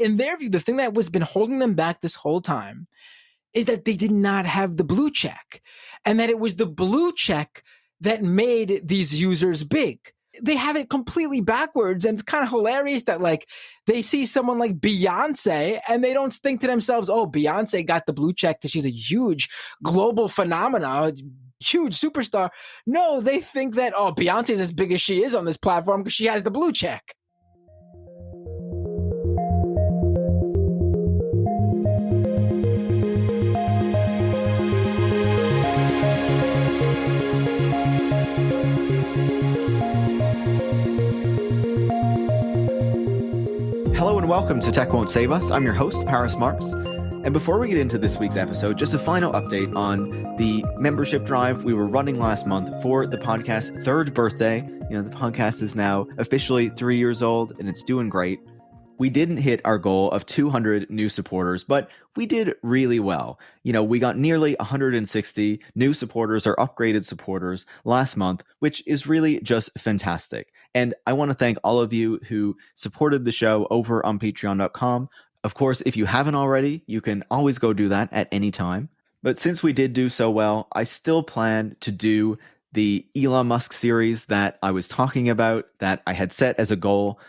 in their view, the thing that was been holding them back this whole time is that they did not have the blue check, and that it was the blue check that made these users big. They have it completely backwards, and it's kind of hilarious that like they see someone like Beyonce and they don't think to themselves, oh, Beyonce got the blue check because she's a huge global phenomenon, huge superstar. No, they think that, oh, Beyonce's as big as she is on this platform because she has the blue check. Hello and welcome to Tech Won't Save Us. I'm your host, Paris Marks. And before we get into this week's episode, just a final update on the membership drive we were running last month for the podcast's third birthday. You know, the podcast is now officially 3 years old and it's doing great. We didn't hit our goal of 200 new supporters, but we did really well. You know, we got nearly 160 new supporters or upgraded supporters last month, which is really just fantastic. And I want to thank all of you who supported the show over on patreon.com. Of course, if you haven't already, you can always go do that at any time. But since we did do so well, I still plan to do the Elon Musk series that I was talking about, that I had set as a goal.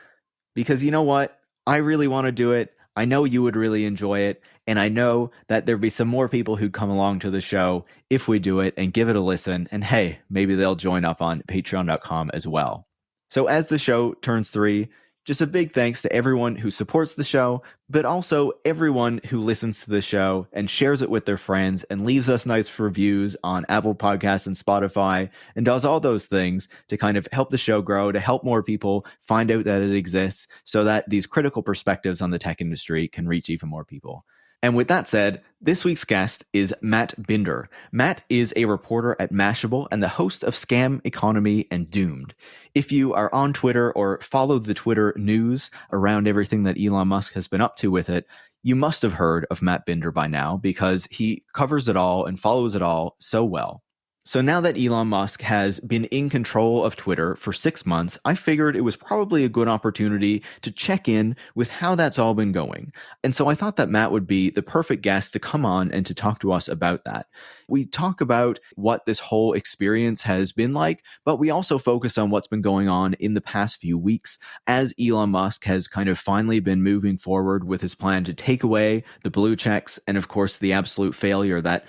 Because you know what? I really want to do it. I know you would really enjoy it. And I know that there'd be some more people who'd come along to the show if we do it and give it a listen. And hey, maybe they'll join up on patreon.com as well. So as the show turns 3, just a big thanks to everyone who supports the show, but also everyone who listens to the show and shares it with their friends and leaves us nice reviews on Apple Podcasts and Spotify and does all those things to kind of help the show grow, to help more people find out that it exists so that these critical perspectives on the tech industry can reach even more people. And with that said, this week's guest is Matt Binder. Matt is a reporter at Mashable and the host of Scam Economy and Doomed. If you are on Twitter or follow the Twitter news around everything that Elon Musk has been up to with it, you must have heard of Matt Binder by now because he covers it all and follows it all so well. So now that Elon Musk has been in control of Twitter for 6 months, I figured it was probably a good opportunity to check in with how that's all been going. And so I thought that Matt would be the perfect guest to come on and to talk to us about that. We talk about what this whole experience has been like, but we also focus on what's been going on in the past few weeks as Elon Musk has kind of finally been moving forward with his plan to take away the blue checks and, of course, the absolute failure that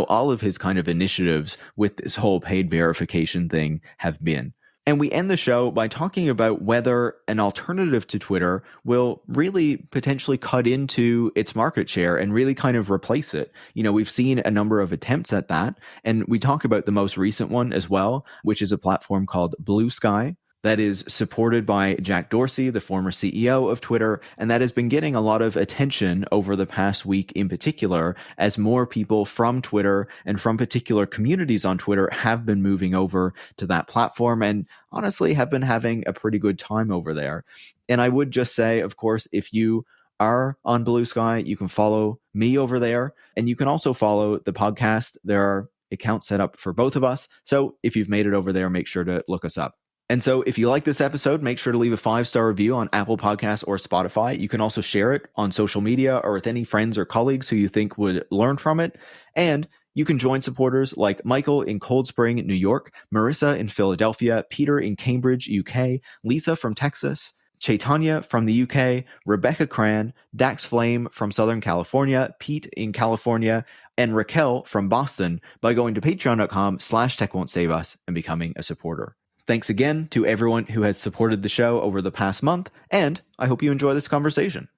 all of his kind of initiatives with this whole paid verification thing have been. And we end the show by talking about whether an alternative to Twitter will really potentially cut into its market share and really kind of replace it. We've seen a number of attempts at that. And we talk about the most recent one as well, which is a platform called Blue Sky that is supported by Jack Dorsey, the former CEO of Twitter, and that has been getting a lot of attention over the past week in particular, as more people from Twitter and from particular communities on Twitter have been moving over to that platform and honestly have been having a pretty good time over there. And I would just say, of course, if you are on Blue Sky, you can follow me over there, and you can also follow the podcast. There are accounts set up for both of us. So if you've made it over there, make sure to look us up. And so if you like this episode, make sure to leave a 5-star review on Apple Podcasts or Spotify. You can also share it on social media or with any friends or colleagues who you think would learn from it. And you can join supporters like Michael in Cold Spring, New York, Marissa in Philadelphia, Peter in Cambridge, UK, Lisa from Texas, Chaitanya from the UK, Rebecca Cran, Dax Flame from Southern California, Pete in California, and Raquel from Boston by going to patreon.com/techwon'tsaveus and becoming a supporter. Thanks again to everyone who has supported the show over the past month, and I hope you enjoy this conversation.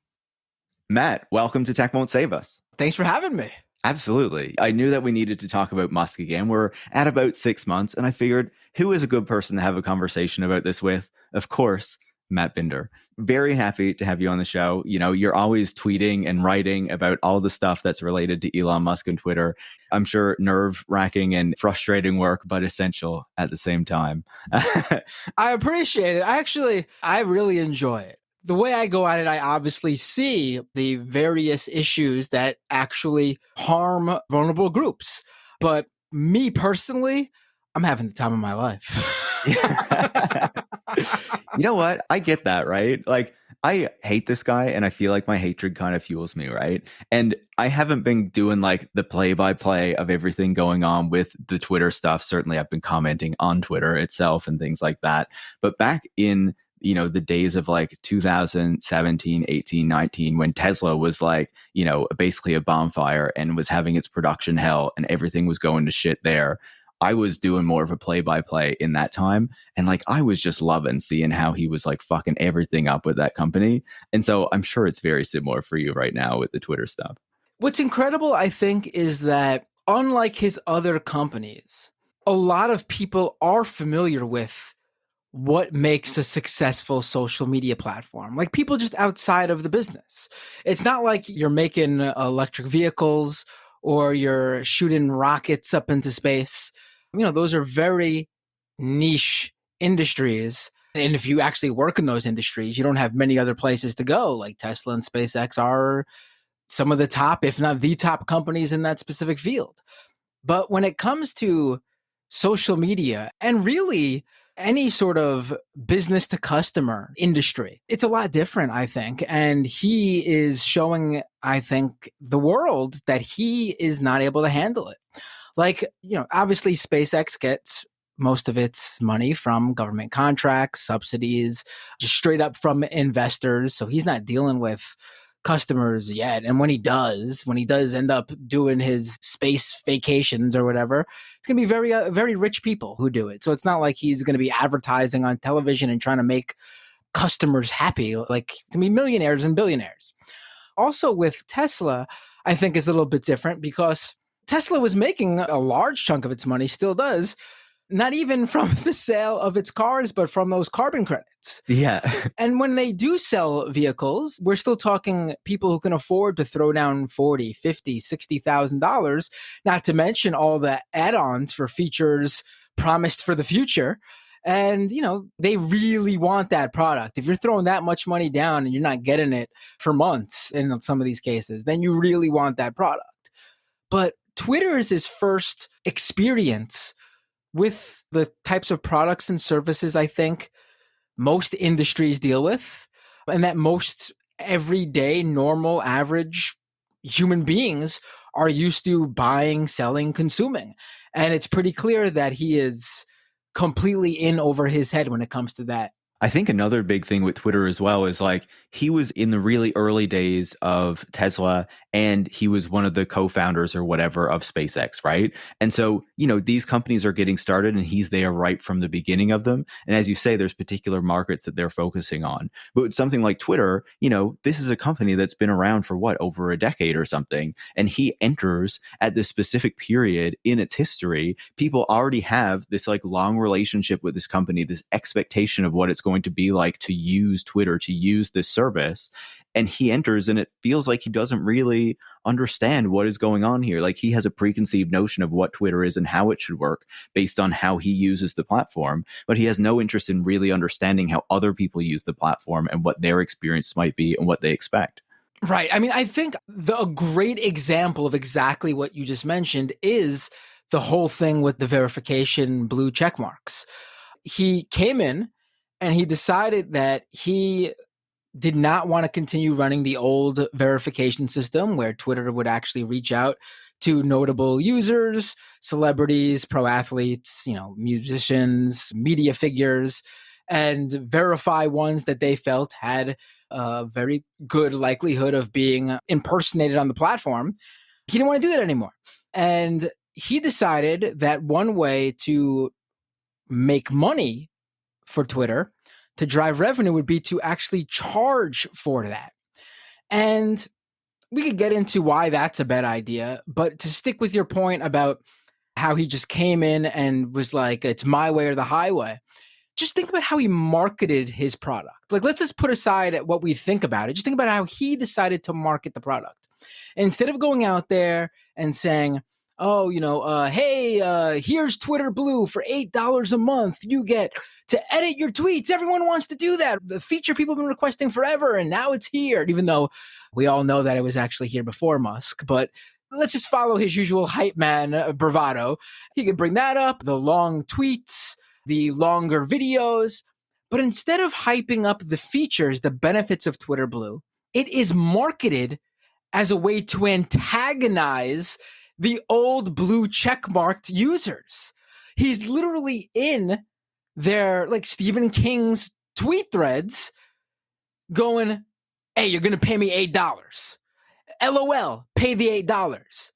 Matt, welcome to Tech Won't Save Us. Thanks for having me. Absolutely. I knew that we needed to talk about Musk again. We're at about 6 months, and I figured, who is a good person to have a conversation about this with? Of course, Matt Binder. Very happy to have you on the show. You're always tweeting and writing about all the stuff that's related to Elon Musk and Twitter. I'm sure nerve-wracking and frustrating work, but essential at the same time. I appreciate it. I really enjoy it. The way I go at it, I obviously see the various issues that actually harm vulnerable groups. But me personally, I'm having the time of my life. You know what? I get that, right? Like, I hate this guy, and I feel like my hatred kind of fuels me, right? And I haven't been doing like the play-by-play of everything going on with the Twitter stuff. Certainly, I've been commenting on Twitter itself and things like that. But back in the days of like 2017, 18, 19, when Tesla was like, basically a bonfire and was having its production hell and everything was going to shit there. I was doing more of a play-by-play in that time. And like, I was just loving seeing how he was like fucking everything up with that company. And so I'm sure it's very similar for you right now with the Twitter stuff. What's incredible, I think, is that unlike his other companies, a lot of people are familiar with what makes a successful social media platform. Like people just outside of the business. It's not like you're making electric vehicles or you're shooting rockets up into space. Those are very niche industries. And if you actually work in those industries, you don't have many other places to go. Like Tesla and SpaceX are some of the top, if not the top companies in that specific field. But when it comes to social media and really any sort of business to customer industry, it's a lot different, I think. And he is showing, I think, the world that he is not able to handle it. Like, obviously SpaceX gets most of its money from government contracts, subsidies, just straight up from investors. So he's not dealing with customers yet. And when he does end up doing his space vacations or whatever, it's going to be very, very rich people who do it. So it's not like he's going to be advertising on television and trying to make customers happy, like to be millionaires and billionaires. Also with Tesla, I think is a little bit different because Tesla was making a large chunk of its money, still does, not even from the sale of its cars, but from those carbon credits. Yeah. And when they do sell vehicles, we're still talking people who can afford to throw down $40,000, $50,000, $60,000, not to mention all the add-ons for features promised for the future. And, they really want that product. If you're throwing that much money down and you're not getting it for months in some of these cases, then you really want that product. But Twitter is his first experience with the types of products and services I think most industries deal with, and that most everyday, normal, average human beings are used to buying, selling, consuming. And it's pretty clear that he is completely in over his head when it comes to that. I think another big thing with Twitter as well is like he was in the really early days of Tesla and he was one of the co-founders or whatever of SpaceX, right? And so, these companies are getting started and he's there right from the beginning of them. And as you say, there's particular markets that they're focusing on. But with something like Twitter, this is a company that's been around for over a decade or something. And he enters at this specific period in its history. People already have this like long relationship with this company, this expectation of what it's going to be like to use Twitter, to use this service. And he enters and it feels like he doesn't really understand what is going on here. Like he has a preconceived notion of what Twitter is and how it should work based on how he uses the platform, but he has no interest in really understanding how other people use the platform and what their experience might be and what they expect. Right. I mean, I think a great example of exactly what you just mentioned is the whole thing with the verification blue check marks. He came in and he decided that he did not want to continue running the old verification system where Twitter would actually reach out to notable users, celebrities, pro athletes, musicians, media figures, and verify ones that they felt had a very good likelihood of being impersonated on the platform. He didn't want to do that anymore. And he decided that one way to make money for Twitter, to drive revenue, would be to actually charge for that. And we could get into why that's a bad idea, but to stick with your point about how he just came in and was like, it's my way or the highway, just think about how he marketed his product. Like, let's just put aside what we think about it. Just think about how he decided to market the product. And instead of going out there and saying, hey, here's Twitter Blue for $8 a month. You get to edit your tweets. Everyone wants to do that. The feature people have been requesting forever, and now it's here, even though we all know that it was actually here before Musk. But let's just follow his usual hype man bravado. He could bring that up, the long tweets, the longer videos. But instead of hyping up the features, the benefits of Twitter Blue, it is marketed as a way to antagonize the old blue checkmarked users. He's literally in their, like, Stephen King's tweet threads going, hey, you're going to pay me $8. LOL, pay the $8.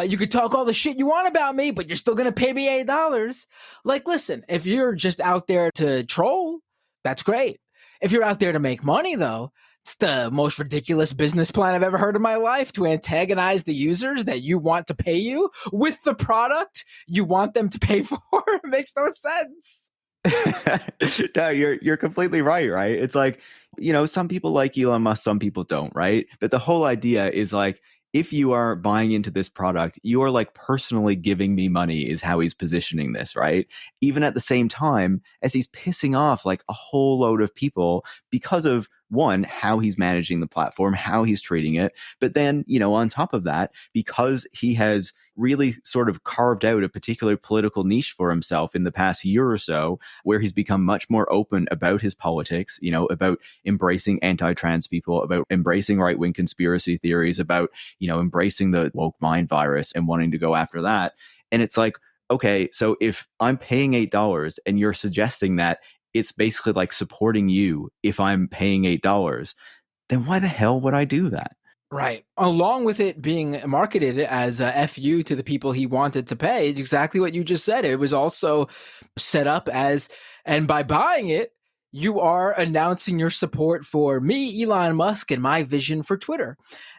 You could talk all the shit you want about me, but you're still going to pay me $8. Like, listen, if you're just out there to troll, that's great. If you're out there to make money, though, it's the most ridiculous business plan I've ever heard in my life, to antagonize the users that you want to pay you with the product you want them to pay for. It makes no sense. No, you're completely right? It's like, some people like Elon Musk, some people don't, right? But the whole idea is like, if you are buying into this product, you are like personally giving me money, is how he's positioning this, right? Even at the same time as he's pissing off like a whole load of people because of, one, how he's managing the platform, how he's treating it. But then, on top of that, because he has really sort of carved out a particular political niche for himself in the past year or so, where he's become much more open about his politics, about embracing anti-trans people, about embracing right-wing conspiracy theories, about, embracing the woke mind virus and wanting to go after that. And it's like, okay, so if I'm paying $8 and you're suggesting that it's basically like supporting you if I'm paying $8, then why the hell would I do that? Right. Along with it being marketed as a FU to the people he wanted to pay, it's exactly what you just said. It was also set up as, and by buying it, you are announcing your support for me, Elon Musk, and my vision for Twitter.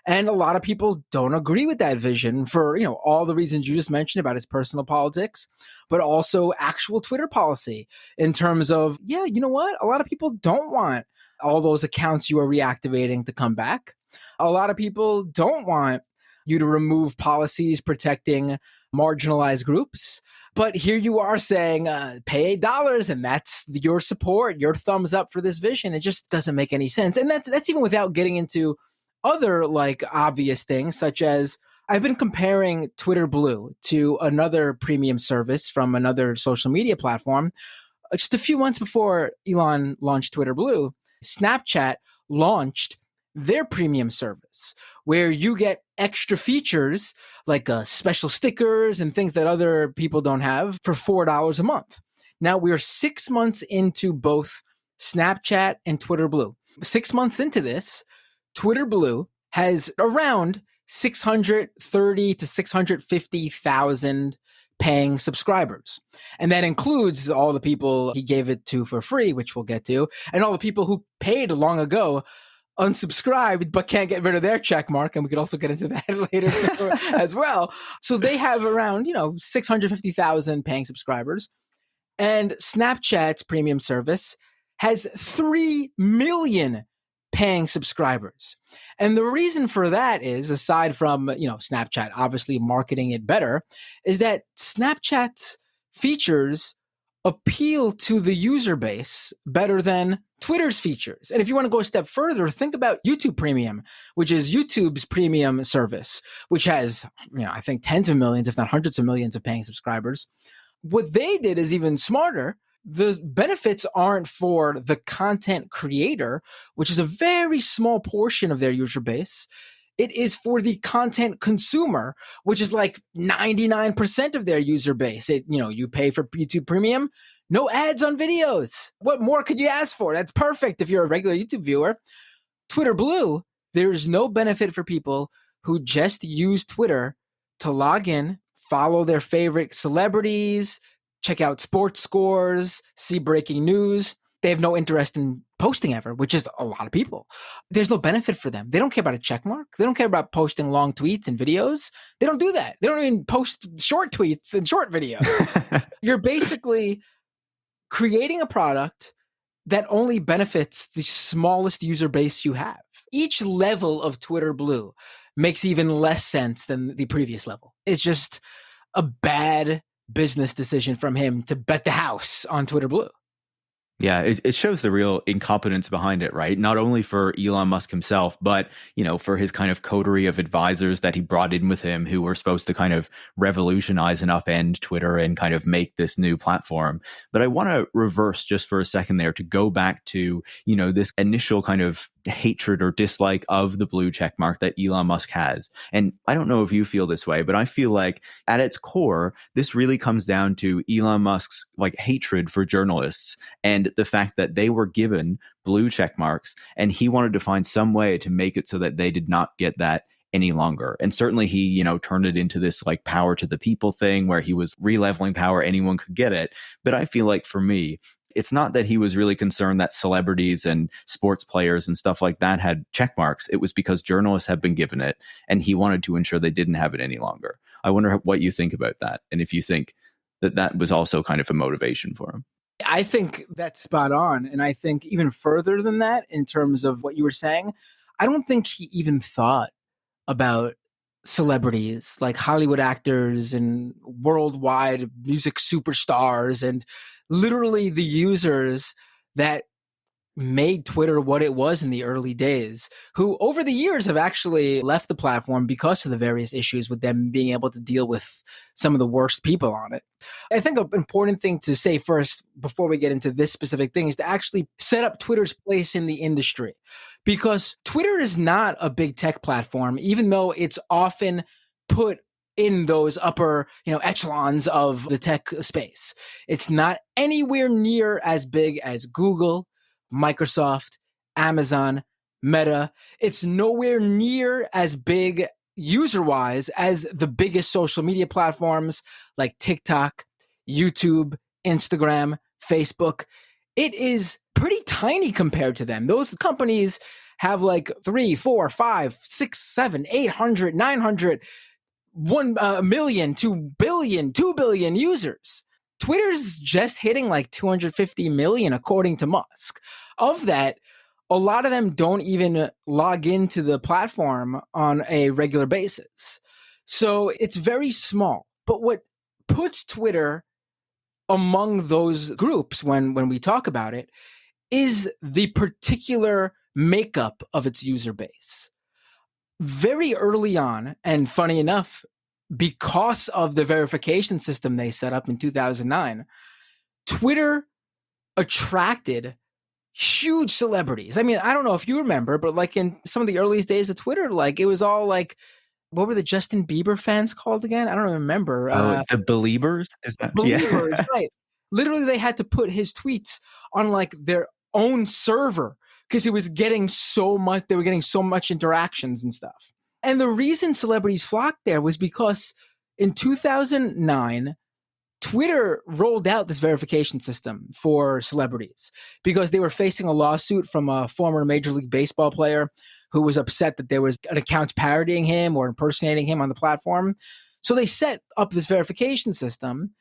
And a lot of people don't agree with that vision for, all the reasons you just mentioned about his personal politics, but also actual Twitter policy in terms of, yeah, you know what? A lot of people don't want all those accounts you are reactivating to come back. A lot of people don't want you to remove policies protecting marginalized groups. But here you are saying, pay $8, and that's your support, your thumbs up for this vision. It just doesn't make any sense. And that's even without getting into other like obvious things, such as I've been comparing Twitter Blue to another premium service from another social media platform. Just a few months before Elon launched Twitter Blue, Snapchat launched their premium service, where you get extra features like special stickers and things that other people don't have for $4 a month. Now we are 6 months into both Snapchat and Twitter Blue. 6 months into this, Twitter Blue has around 630 to 650,000 paying subscribers. And that includes all the people he gave it to for free, which we'll get to, and all the people who paid long ago, unsubscribed, but can't get rid of their check mark. And we could also get into that later too, as well. So they have around, 650,000 paying subscribers. And Snapchat's premium service has 3 million paying subscribers. And the reason for that is, aside from, Snapchat obviously marketing it better, is that Snapchat's features appeal to the user base better than Twitter's features. And if you want to go a step further, think about YouTube Premium, which is YouTube's premium service, which has, I think tens of millions, if not hundreds of millions of paying subscribers. What they did is even smarter. The benefits aren't for the content creator, which is a very small portion of their user base. It is for the content consumer, which is like 99% of their user base. You pay for YouTube Premium, no ads on videos. What more could you ask for? That's perfect if you're a regular YouTube viewer. Twitter Blue, there's no benefit for people who just use Twitter to log in, follow their favorite celebrities, check out sports scores, see breaking news. They have no interest in posting ever, which is a lot of people. There's no benefit for them. They don't care about a check mark. They don't care about posting long tweets and videos. They don't do that. They don't even post short tweets and short videos. You're basically creating a product that only benefits the smallest user base you have. Each level of Twitter Blue makes even less sense than the previous level. It's just a bad business decision from him to bet the house on Twitter Blue. Yeah, it shows the real incompetence behind it, right? Not only for Elon Musk himself, but, for his kind of coterie of advisors that he brought in with him who were supposed to kind of revolutionize and upend Twitter and kind of make this new platform. But I want to reverse just for a second there to go back to, this initial kind of hatred or dislike of the blue check mark that Elon Musk has. And I don't know if you feel this way, but I feel like at its core, this really comes down to Elon Musk's like hatred for journalists and the fact that they were given blue check marks and he wanted to find some way to make it so that they did not get that any longer. And certainly he, turned it into this like power to the people thing where he was releveling power, anyone could get it. But I feel like for me, it's not that he was really concerned that celebrities and sports players and stuff like that had check marks. It was because journalists have been given it and he wanted to ensure they didn't have it any longer. I wonder what you think about that. And if you think that that was also kind of a motivation for him. I think that's spot on. And I think even further than that, in terms of what you were saying, I don't think he even thought about celebrities like Hollywood actors and worldwide music superstars and literally the users that made Twitter what it was in the early days, who over the years have actually left the platform because of the various issues with them being able to deal with some of the worst people on it. I think an important thing to say first, before we get into this specific thing, is to actually set up Twitter's place in the industry. Because Twitter is not a big tech platform, even though it's often put in those upper, echelons of the tech space. It's not anywhere near as big as Google, Microsoft, Amazon, Meta. It's nowhere near as big user-wise as the biggest social media platforms like TikTok, YouTube, Instagram, Facebook. It is pretty tiny compared to them. Those companies have like 3, 4, 5, 6, 7, 800, 900, 1 million, 2 billion, 2 billion users. Twitter's just hitting like 250 million, according to Musk. Of that, a lot of them don't even log into the platform on a regular basis. So it's very small. But what puts Twitter among those groups when we talk about it is the particular makeup of its user base. Very early on, and funny enough, because of the verification system they set up in 2009, Twitter attracted huge celebrities. I mean, I don't know if you remember, but like in some of the earliest days of Twitter, like it was all like, what were the Justin Bieber fans called again? I don't remember. The Beliebers? Is that Believers, yeah. right. Literally, they had to put his tweets on like their own server because it was getting so much, they were getting so much interactions and stuff. And the reason celebrities flocked there was because in 2009, Twitter rolled out this verification system for celebrities because they were facing a lawsuit from a former Major League Baseball player who was upset that there was an account parodying him or impersonating him on the platform. So they set up this verification system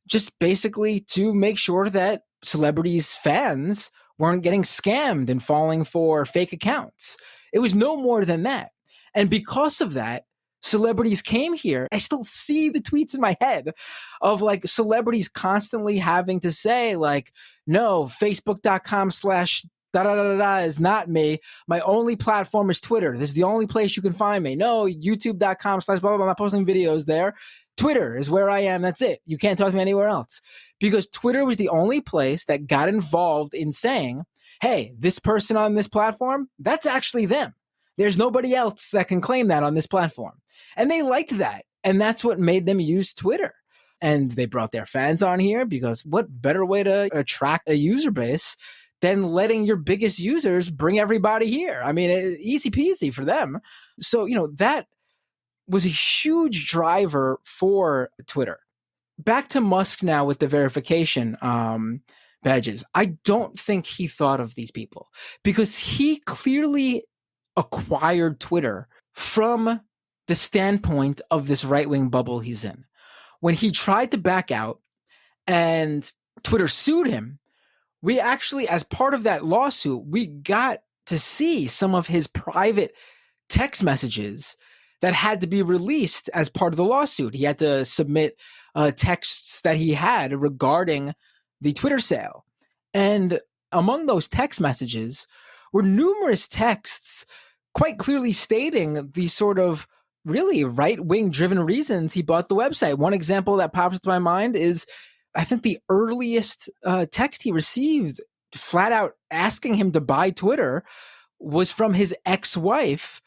just basically to make sure that celebrities' fans weren't getting scammed and falling for fake accounts. It was no more than that. And because of that, celebrities came here. I still see the tweets in my head of like celebrities constantly having to say like, no, facebook.com/da-da-da-da is not me. My only platform is Twitter. This is the only place you can find me. No, youtube.com/blah, blah, blah. I'm not posting videos there. Twitter is where I am. That's it. You can't talk to me anywhere else. Because Twitter was the only place that got involved in saying, hey, this person on this platform, that's actually them. There's nobody else that can claim that on this platform. And they liked that. And that's what made them use Twitter. And they brought their fans on here because what better way to attract a user base than letting your biggest users bring everybody here? I mean, easy peasy for them. So, that was a huge driver for Twitter. Back to Musk now with the verification badges. I don't think he thought of these people because he clearly acquired Twitter from the standpoint of this right-wing bubble he's in. When he tried to back out and Twitter sued him, we actually, as part of that lawsuit, we got to see some of his private text messages that had to be released as part of the lawsuit. He had to submit texts that he had regarding the Twitter sale. And Among those text messages were numerous texts quite clearly stating these sort of really right-wing driven reasons he bought the website. One example that pops into my mind is, I think the earliest text he received flat out asking him to buy Twitter was from his ex-wife,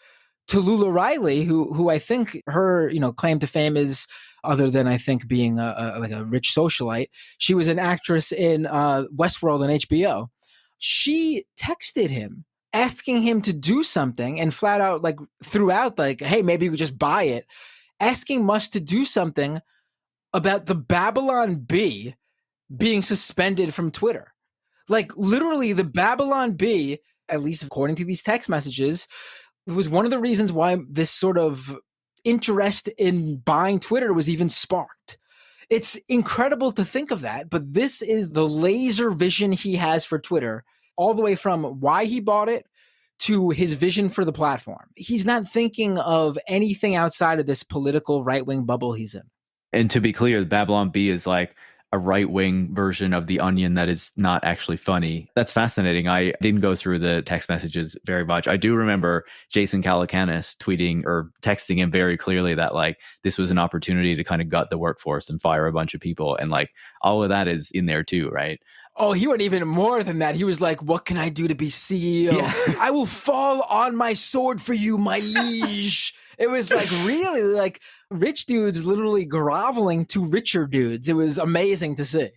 Tallulah Riley, who I think her claim to fame is, other than I think being like a rich socialite, she was an actress in Westworld on HBO. She texted him asking him to do something and flat out like threw out like, hey, maybe we just buy it, asking Musk to do something about the Babylon Bee being suspended from Twitter. Like literally the Babylon Bee, at least according to these text messages, was one of the reasons why this sort of interest in buying Twitter was even sparked. It's incredible to think of that, but this is the laser vision he has for Twitter, all the way from why he bought it to his vision for the platform. He's not thinking of anything outside of this political right-wing bubble he's in. And to be clear, the Babylon Bee is like a right-wing version of the Onion that is not actually funny. That's fascinating. I didn't go through the text messages very much. I do remember Jason Calacanis tweeting or texting him very clearly that like this was an opportunity to kind of gut the workforce and fire a bunch of people. And like all of that is in there too, right? Oh, he went even more than that. He was like, what can I do to be CEO? Yeah. I will fall on my sword for you, my liege. It was like really like rich dudes literally groveling to richer dudes. It was amazing to see.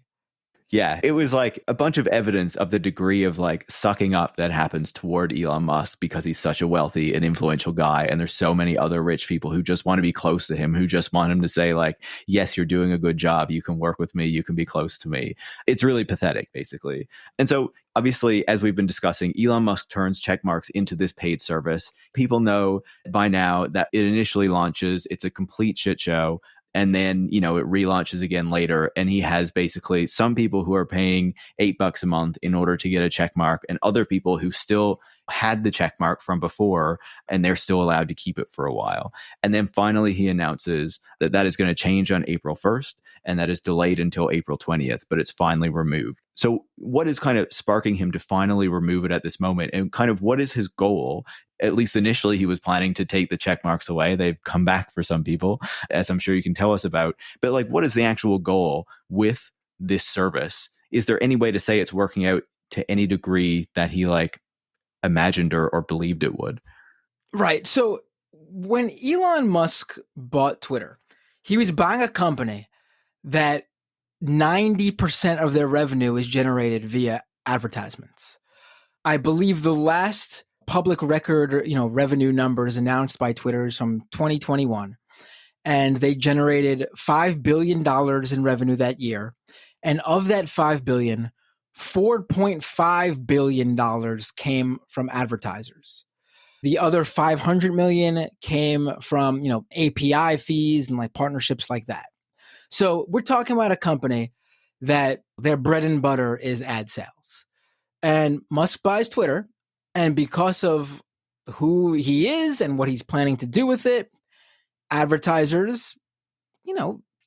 Yeah, it was like a bunch of evidence of the degree of like sucking up that happens toward Elon Musk because he's such a wealthy and influential guy. And there's so many other rich people who just want to be close to him, who just want him to say like, yes, you're doing a good job. You can work with me. You can be close to me. It's really pathetic, basically. And so obviously, as we've been discussing, Elon Musk turns check marks into this paid service. People know by now that it initially launches. It's a complete shit show. And then, it relaunches again later. And he has basically some people who are paying $8 a month in order to get a check mark, and other people who still had the check mark from before, and they're still allowed to keep it for a while. And then finally, he announces that that is going to change on April 1st, and that is delayed until April 20th, but it's finally removed. So what is kind of sparking him to finally remove it at this moment? And kind of what is his goal? At least initially, he was planning to take the check marks away. They've come back for some people, as I'm sure you can tell us about. But like, what is the actual goal with this service? Is there any way to say it's working out to any degree that he like imagined or believed it would? Right. So when Elon Musk bought Twitter, he was buying a company that 90% of their revenue is generated via advertisements. I believe the last public record, revenue numbers announced by Twitter is from 2021, and they generated $5 billion in revenue that year. And of that $5 billion, $4.5 billion came from advertisers. The other $500 million came from, API fees and like partnerships like that. So we're talking about a company that their bread and butter is ad sales. And Musk buys Twitter, and because of who he is and what he's planning to do with it, advertisers,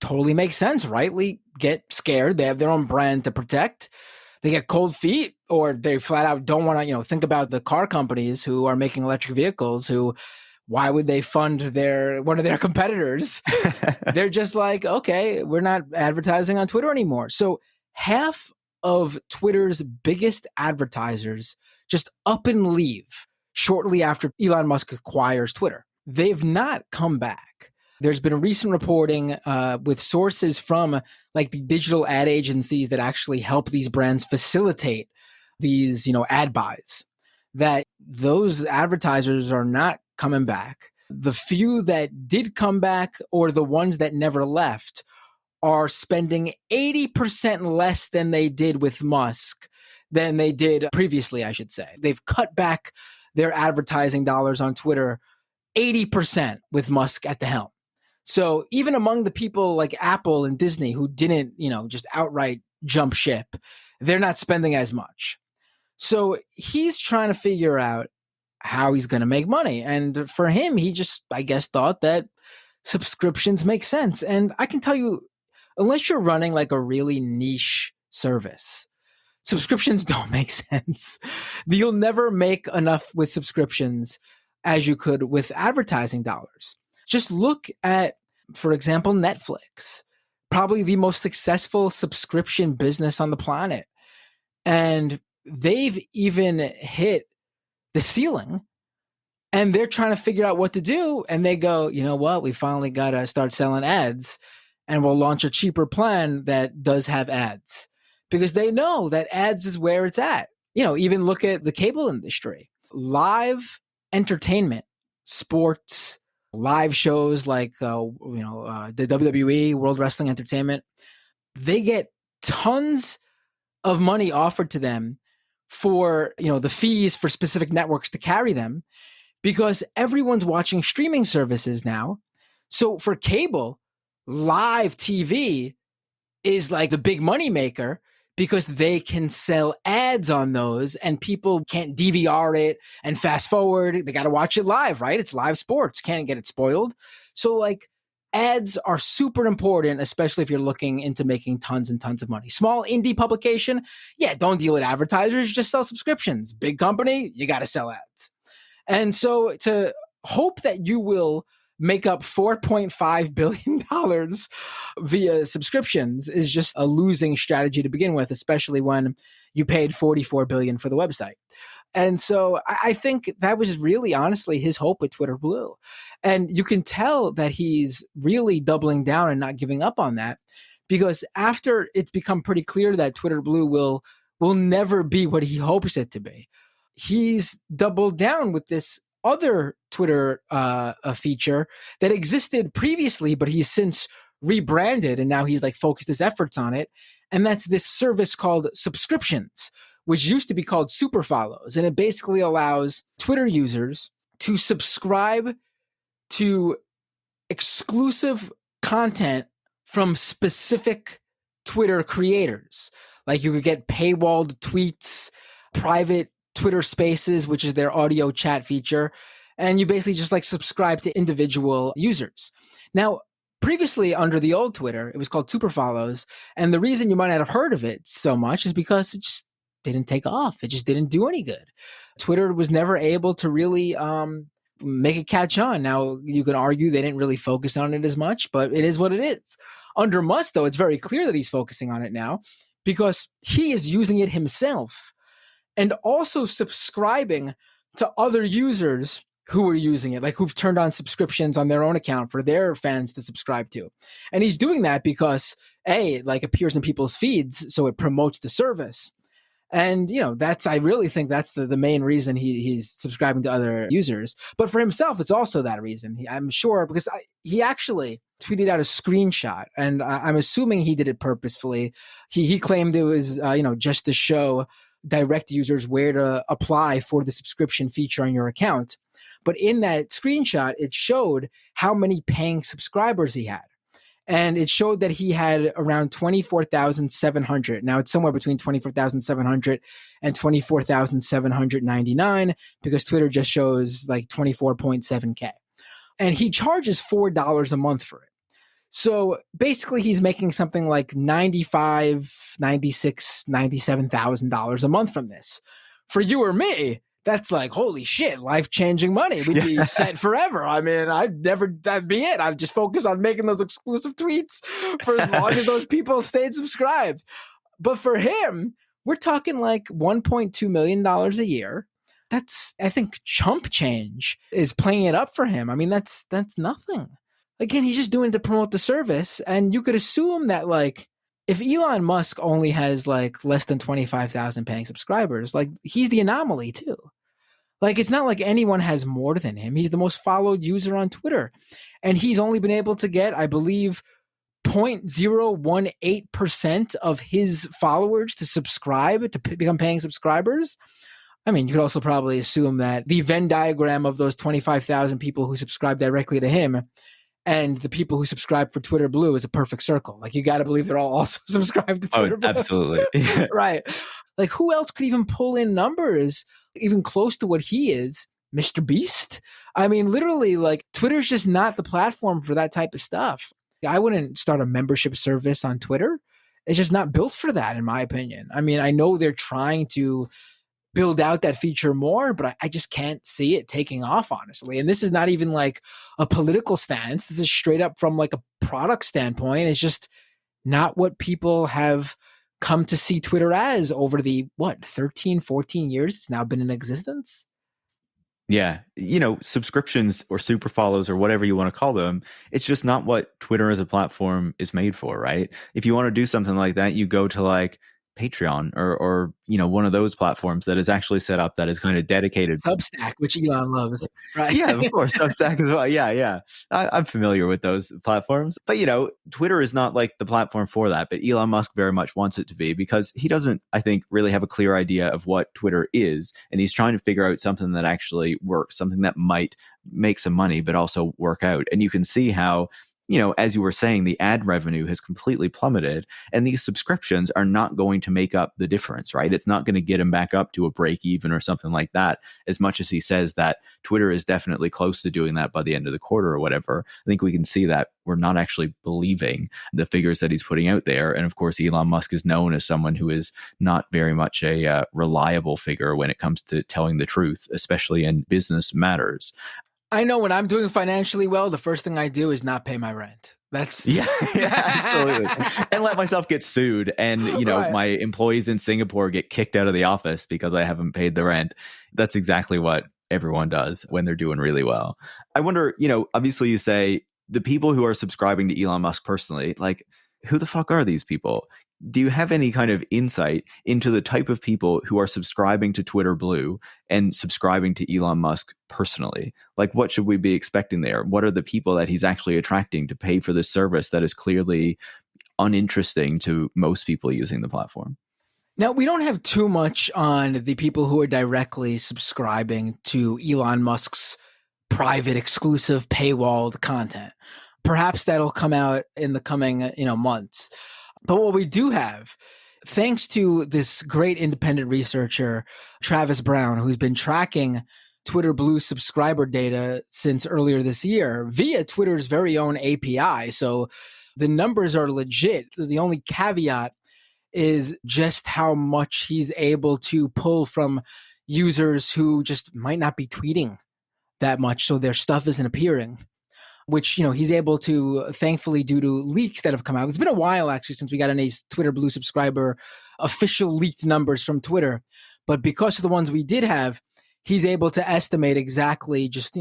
totally makes sense, rightly get scared. They have their own brand to protect. They get cold feet, or they flat out don't want to, think about the car companies who are making electric vehicles, who, why would they fund one of their competitors? They're just like, okay, we're not advertising on Twitter anymore. So half of Twitter's biggest advertisers just up and leave shortly after Elon Musk acquires Twitter. They've not come back. There's been a recent reporting with sources from like the digital ad agencies that actually help these brands facilitate these, ad buys, that those advertisers are not coming back. The few that did come back, or the ones that never left, are spending 80% less than they did with Musk, than they did previously, I should say. They've cut back their advertising dollars on Twitter 80% with Musk at the helm. So even among the people like Apple and Disney who didn't, just outright jump ship, they're not spending as much. So he's trying to figure out how he's going to make money. And for him, he just, I guess, thought that subscriptions make sense. And I can tell you, unless you're running like a really niche service, subscriptions don't make sense. You'll never make enough with subscriptions as you could with advertising dollars. Just look at, for example, Netflix, probably the most successful subscription business on the planet. And they've even hit the ceiling and they're trying to figure out what to do. And they go, you know what? We finally got to start selling ads, and we'll launch a cheaper plan that does have ads, because they know that ads is where it's at. Even look at the cable industry, live entertainment, sports, live shows like, the WWE, World Wrestling Entertainment. They get tons of money offered to them for, the fees for specific networks to carry them, because everyone's watching streaming services now. So for cable, live TV is like the big money maker, because they can sell ads on those and people can't DVR it and fast forward. They got to watch it live, right? It's live sports. Can't get it spoiled. So like ads are super important, especially if you're looking into making tons and tons of money. Small indie publication, yeah, don't deal with advertisers, just sell subscriptions. Big company, you got to sell ads. And so to hope that you will make up $4.5 billion via subscriptions is just a losing strategy to begin with, especially when you paid $44 billion for the website. And so I think that was really honestly his hope with Twitter Blue. And you can tell that he's really doubling down and not giving up on that, because after it's become pretty clear that Twitter Blue will never be what he hopes it to be, he's doubled down with this other Twitter feature that existed previously, but he's since rebranded and now he's like focused his efforts on it. And that's this service called subscriptions, which used to be called super follows. And it basically allows Twitter users to subscribe to exclusive content from specific Twitter creators. Like you could get paywalled tweets, private Twitter Spaces, which is their audio chat feature. And you basically just like subscribe to individual users. Now, previously under the old Twitter, it was called super follows. And the reason you might not have heard of it so much is because it just didn't take off. It just didn't do any good. Twitter was never able to really make it catch on. Now, you can argue they didn't really focus on it as much, but it is what it is. Under Musk, though, it's very clear that he's focusing on it now, because he is using it himself and also subscribing to other users who are using it, like who've turned on subscriptions on their own account for their fans to subscribe to. And he's doing that because it like appears in people's feeds, so it promotes the service. And, I really think that's the main reason he's subscribing to other users. But for himself, it's also that reason. I'm sure, because he actually tweeted out a screenshot, and I'm assuming he did it purposefully. He claimed it was, just to show direct users where to apply for the subscription feature on your account. But in that screenshot, it showed how many paying subscribers he had. And it showed that he had around 24,700. Now it's somewhere between 24,700 and 24,799, because Twitter just shows like 24.7K. And he charges $4 a month for it. So basically he's making something like $95,000, $96,000, $97,000 a month from this. For you or me, that's like, holy shit, life-changing money. We'd be set forever. I mean, that'd be it. I'd just focus on making those exclusive tweets for as long as those people stayed subscribed. But for him, we're talking like $1.2 million a year. That's, I think, chump change is playing it up for him. I mean, that's nothing. Again, he's just doing it to promote the service. And you could assume that, like, if Elon Musk only has like less than 25,000 paying subscribers, like he's the anomaly too. Like, it's not like anyone has more than him. He's the most followed user on Twitter. And he's only been able to get, I believe, 0.018% of his followers to subscribe, to become paying subscribers. I mean, you could also probably assume that the Venn diagram of those 25,000 people who subscribe directly to him and the people who subscribe for Twitter Blue is a perfect circle. Like, you got to believe they're all also subscribed to Twitter Blue. Absolutely. Right. Like, who else could even pull in numbers even close to what he is? Mr. Beast? I mean, literally, like, Twitter's just not the platform for that type of stuff. I wouldn't start a membership service on Twitter. it's just not built for that, in my opinion. I mean, I know they're trying to build out that feature more, but I just can't see it taking off, honestly. And this is not even like a political stance. This is straight up from like a product standpoint. It's just not what people have come to see Twitter as over the, 13, 14 years it's now been in existence. Yeah, subscriptions or super follows or whatever you want to call them, it's just not what Twitter as a platform is made for, right? If you want to do something like that, you go to like Patreon or one of those platforms that is actually set up that is kind of dedicated. Substack, which Elon loves, right? Yeah, of course, Substack as well. Yeah. I'm familiar with those platforms. But, Twitter is not like the platform for that. But Elon Musk very much wants it to be because he doesn't, I think, really have a clear idea of what Twitter is. And he's trying to figure out something that actually works, something that might make some money, but also work out. And you can see how, as you were saying, the ad revenue has completely plummeted, and these subscriptions are not going to make up the difference, right? It's not going to get him back up to a break even or something like that, as much as he says that Twitter is definitely close to doing that by the end of the quarter or whatever. I think we can see that we're not actually believing the figures that he's putting out there. And of course, Elon Musk is known as someone who is not very much a reliable figure when it comes to telling the truth, especially in business matters. I know when I'm doing financially well, the first thing I do is not pay my rent. That's yeah, absolutely. And let myself get sued. And, Right. My employees in Singapore get kicked out of the office because I haven't paid the rent. That's exactly what everyone does when they're doing really well. I wonder, obviously you say the people who are subscribing to Elon Musk personally, like, who the fuck are these people? Do you have any kind of insight into the type of people who are subscribing to Twitter Blue and subscribing to Elon Musk personally? Like, what should we be expecting there? What are the people that he's actually attracting to pay for this service that is clearly uninteresting to most people using the platform? Now, we don't have too much on the people who are directly subscribing to Elon Musk's private, exclusive, paywalled content. Perhaps that'll come out in the coming, months. But what we do have, thanks to this great independent researcher, Travis Brown, who's been tracking Twitter Blue subscriber data since earlier this year via Twitter's very own API. So the numbers are legit. The only caveat is just how much he's able to pull from users who just might not be tweeting that much, so their stuff isn't appearing, which, he's able to, thankfully, due to leaks that have come out. It's been a while, actually, since we got any Twitter Blue subscriber official leaked numbers from Twitter. But because of the ones we did have, he's able to estimate exactly just,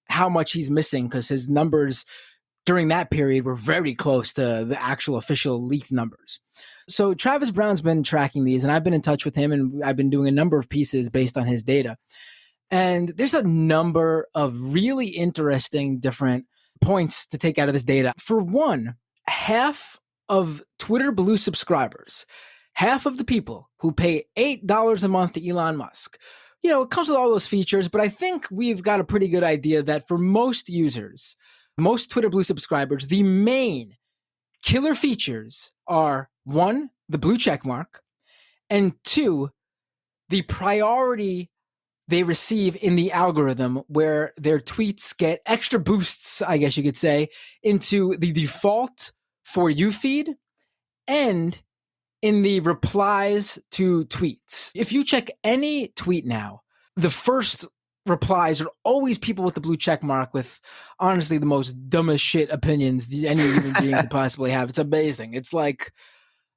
how much he's missing, because his numbers during that period were very close to the actual official leaked numbers. So Travis Brown's been tracking these, and I've been in touch with him, and I've been doing a number of pieces based on his data. And there's a number of really interesting different points to take out of this data. For one, half of Twitter Blue subscribers, half of the people who pay $8 a month to Elon Musk, it comes with all those features, but I think we've got a pretty good idea that for most users, most Twitter Blue subscribers, the main killer features are, one, the blue check mark, and two, the priority they receive in the algorithm, where their tweets get extra boosts, I guess you could say, into the default For You feed and in the replies to tweets. If you check any tweet now, the first replies are always people with the blue check mark with, honestly, the most dumbest shit opinions any human being could possibly have. It's amazing. It's like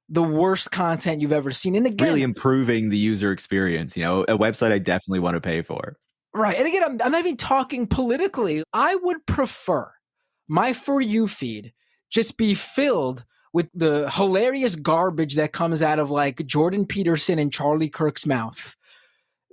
the worst content you've ever seen. And again, really improving the user experience, a website I definitely want to pay for. Right. And again, I'm not even talking politically. I would prefer my For You feed just be filled with the hilarious garbage that comes out of like Jordan Peterson and Charlie Kirk's mouth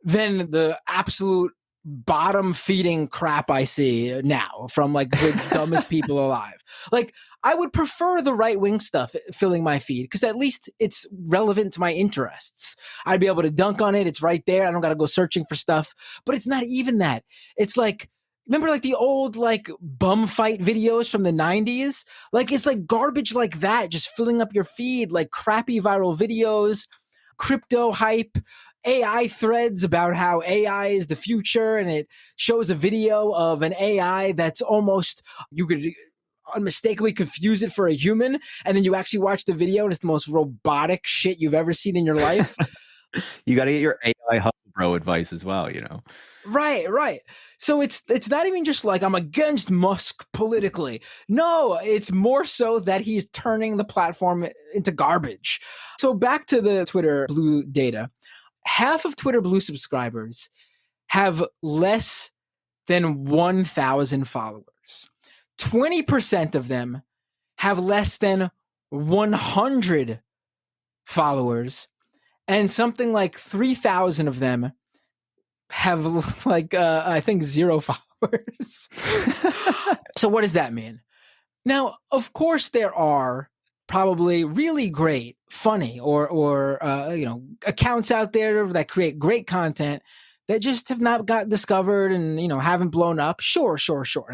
than the absolute bottom feeding crap I see now from like the dumbest people alive. Like, I would prefer the right wing stuff filling my feed because at least it's relevant to my interests. I'd be able to dunk on it. It's right there. I don't got to go searching for stuff, but it's not even that. It's like, remember like the old like bum fight videos from the 90s? Like, it's like garbage like that, just filling up your feed, like crappy viral videos, crypto hype, AI threads about how AI is the future, and it shows a video of an AI that's almost, you could mistakenly confuse it for a human, and then you actually watch the video and it's the most robotic shit you've ever seen in your life. You got to get your AI hustle bro advice as well, Right. So it's not even just like I'm against Musk politically. No, it's more so that he's turning the platform into garbage. So back to the Twitter Blue data. Half of Twitter Blue subscribers have less than 1,000 followers. 20% of them have less than 100 followers, and something like 3,000 of them have I think 0 followers. So what does that mean? Now, of course, there are probably really great, funny, or accounts out there that create great content that just have not got discovered and haven't blown up. Sure.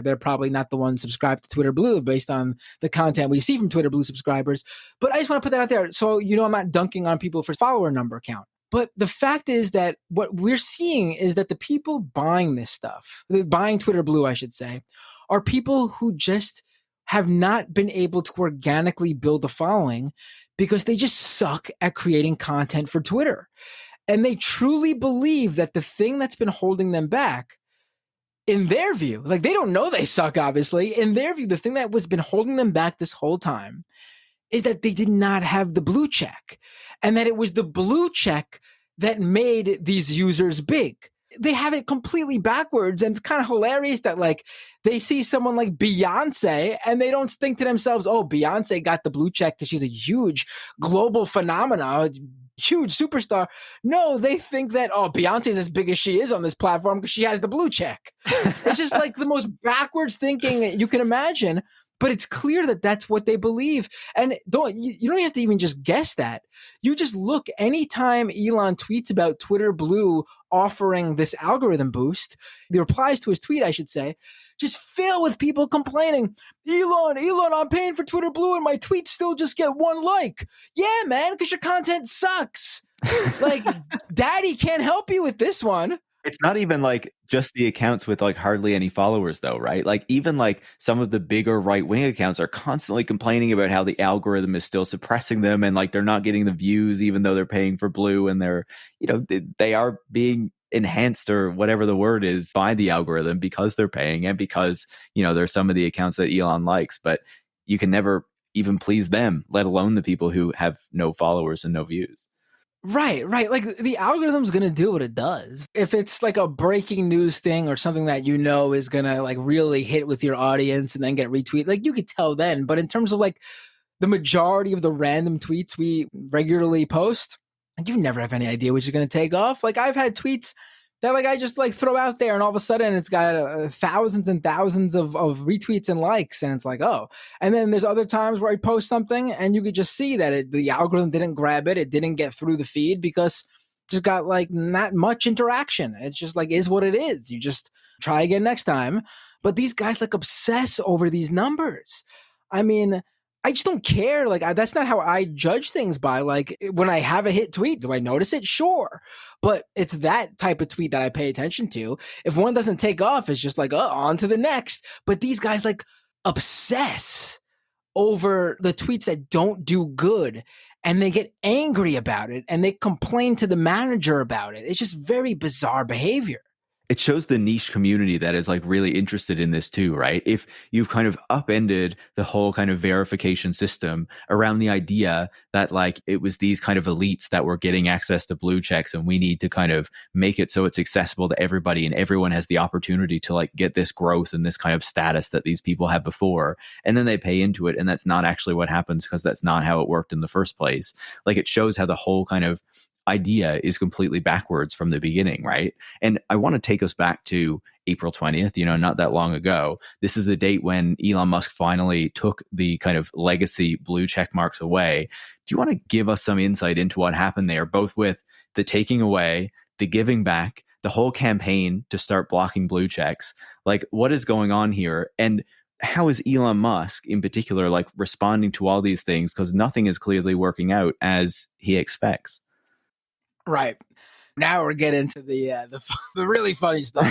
They're probably not the ones subscribed to Twitter Blue based on the content we see from Twitter Blue subscribers. But I just want to put that out there. So I'm not dunking on people for follower number count. But the fact is that what we're seeing is that the people buying this stuff, buying Twitter Blue, I should say, are people who just have not been able to organically build a following because they just suck at creating content for Twitter. And they truly believe that the thing that's been holding them back, in their view, like they don't know they suck, obviously. In their view, the thing that was been holding them back this whole time is that they did not have the blue check, and that it was the blue check that made these users big. They have it completely backwards, and it's kind of hilarious that they see someone like Beyonce and they don't think to themselves, oh, Beyonce got the blue check because she's a huge global phenomena, huge superstar. No, they think that, oh, Beyonce's as big as she is on this platform because she has the blue check. It's just like the most backwards thinking you can imagine. But it's clear that that's what they believe. And you don't have to even just guess that. You just look anytime Elon tweets about Twitter Blue offering this algorithm boost, the replies to his tweet, I should say, just fill with people complaining, Elon, I'm paying for Twitter Blue and my tweets still just get 1 like. Yeah, man, because your content sucks. Daddy can't help you with this one. It's not even just the accounts with hardly any followers though, right? Even some of the bigger right-wing accounts are constantly complaining about how the algorithm is still suppressing them, and they're not getting the views even though they're paying for Blue, and they're, they are being enhanced or whatever the word is by the algorithm because they're paying and because, there's some of the accounts that Elon likes, but you can never even please them, let alone the people who have no followers and no views. Right. The algorithm's going to do what it does. If it's a breaking news thing or something that is going to really hit with your audience and then get retweeted, you could tell then. But in terms of the majority of the random tweets we regularly post, you never have any idea which is going to take off. I've had tweets that I just throw out there and all of a sudden it's got thousands and thousands of retweets and likes, and it's oh. And then there's other times where I post something and you could just see that the algorithm didn't grab it. It didn't get through the feed because it just got not much interaction. It's just is what it is. You just try again next time. But these guys obsess over these numbers. I mean, I just don't care. That's not how I judge things by. When I have a hit tweet, do I notice it? Sure. But it's that type of tweet that I pay attention to. If one doesn't take off, it's just on to the next. But these guys obsess over the tweets that don't do good, and they get angry about it and they complain to the manager about it. It's just very bizarre behavior. It shows the niche community that is really interested in this too, right? If you've kind of upended the whole kind of verification system around the idea that it was these kind of elites that were getting access to blue checks, and we need to kind of make it so it's accessible to everybody and everyone has the opportunity to get this growth and this kind of status that these people had before, and then they pay into it, and that's not actually what happens because that's not how it worked in the first place. It shows how the whole kind of idea is completely backwards from the beginning, right? And I want to take us back to April 20th, not that long ago. This is the date when Elon Musk finally took the kind of legacy blue check marks away. Do you want to give us some insight into what happened there, both with the taking away, the giving back, the whole campaign to start blocking blue checks? What is going on here? And how is Elon Musk in particular responding to all these things? Because nothing is clearly working out as he expects. Right. Now we're getting into the really funny stuff.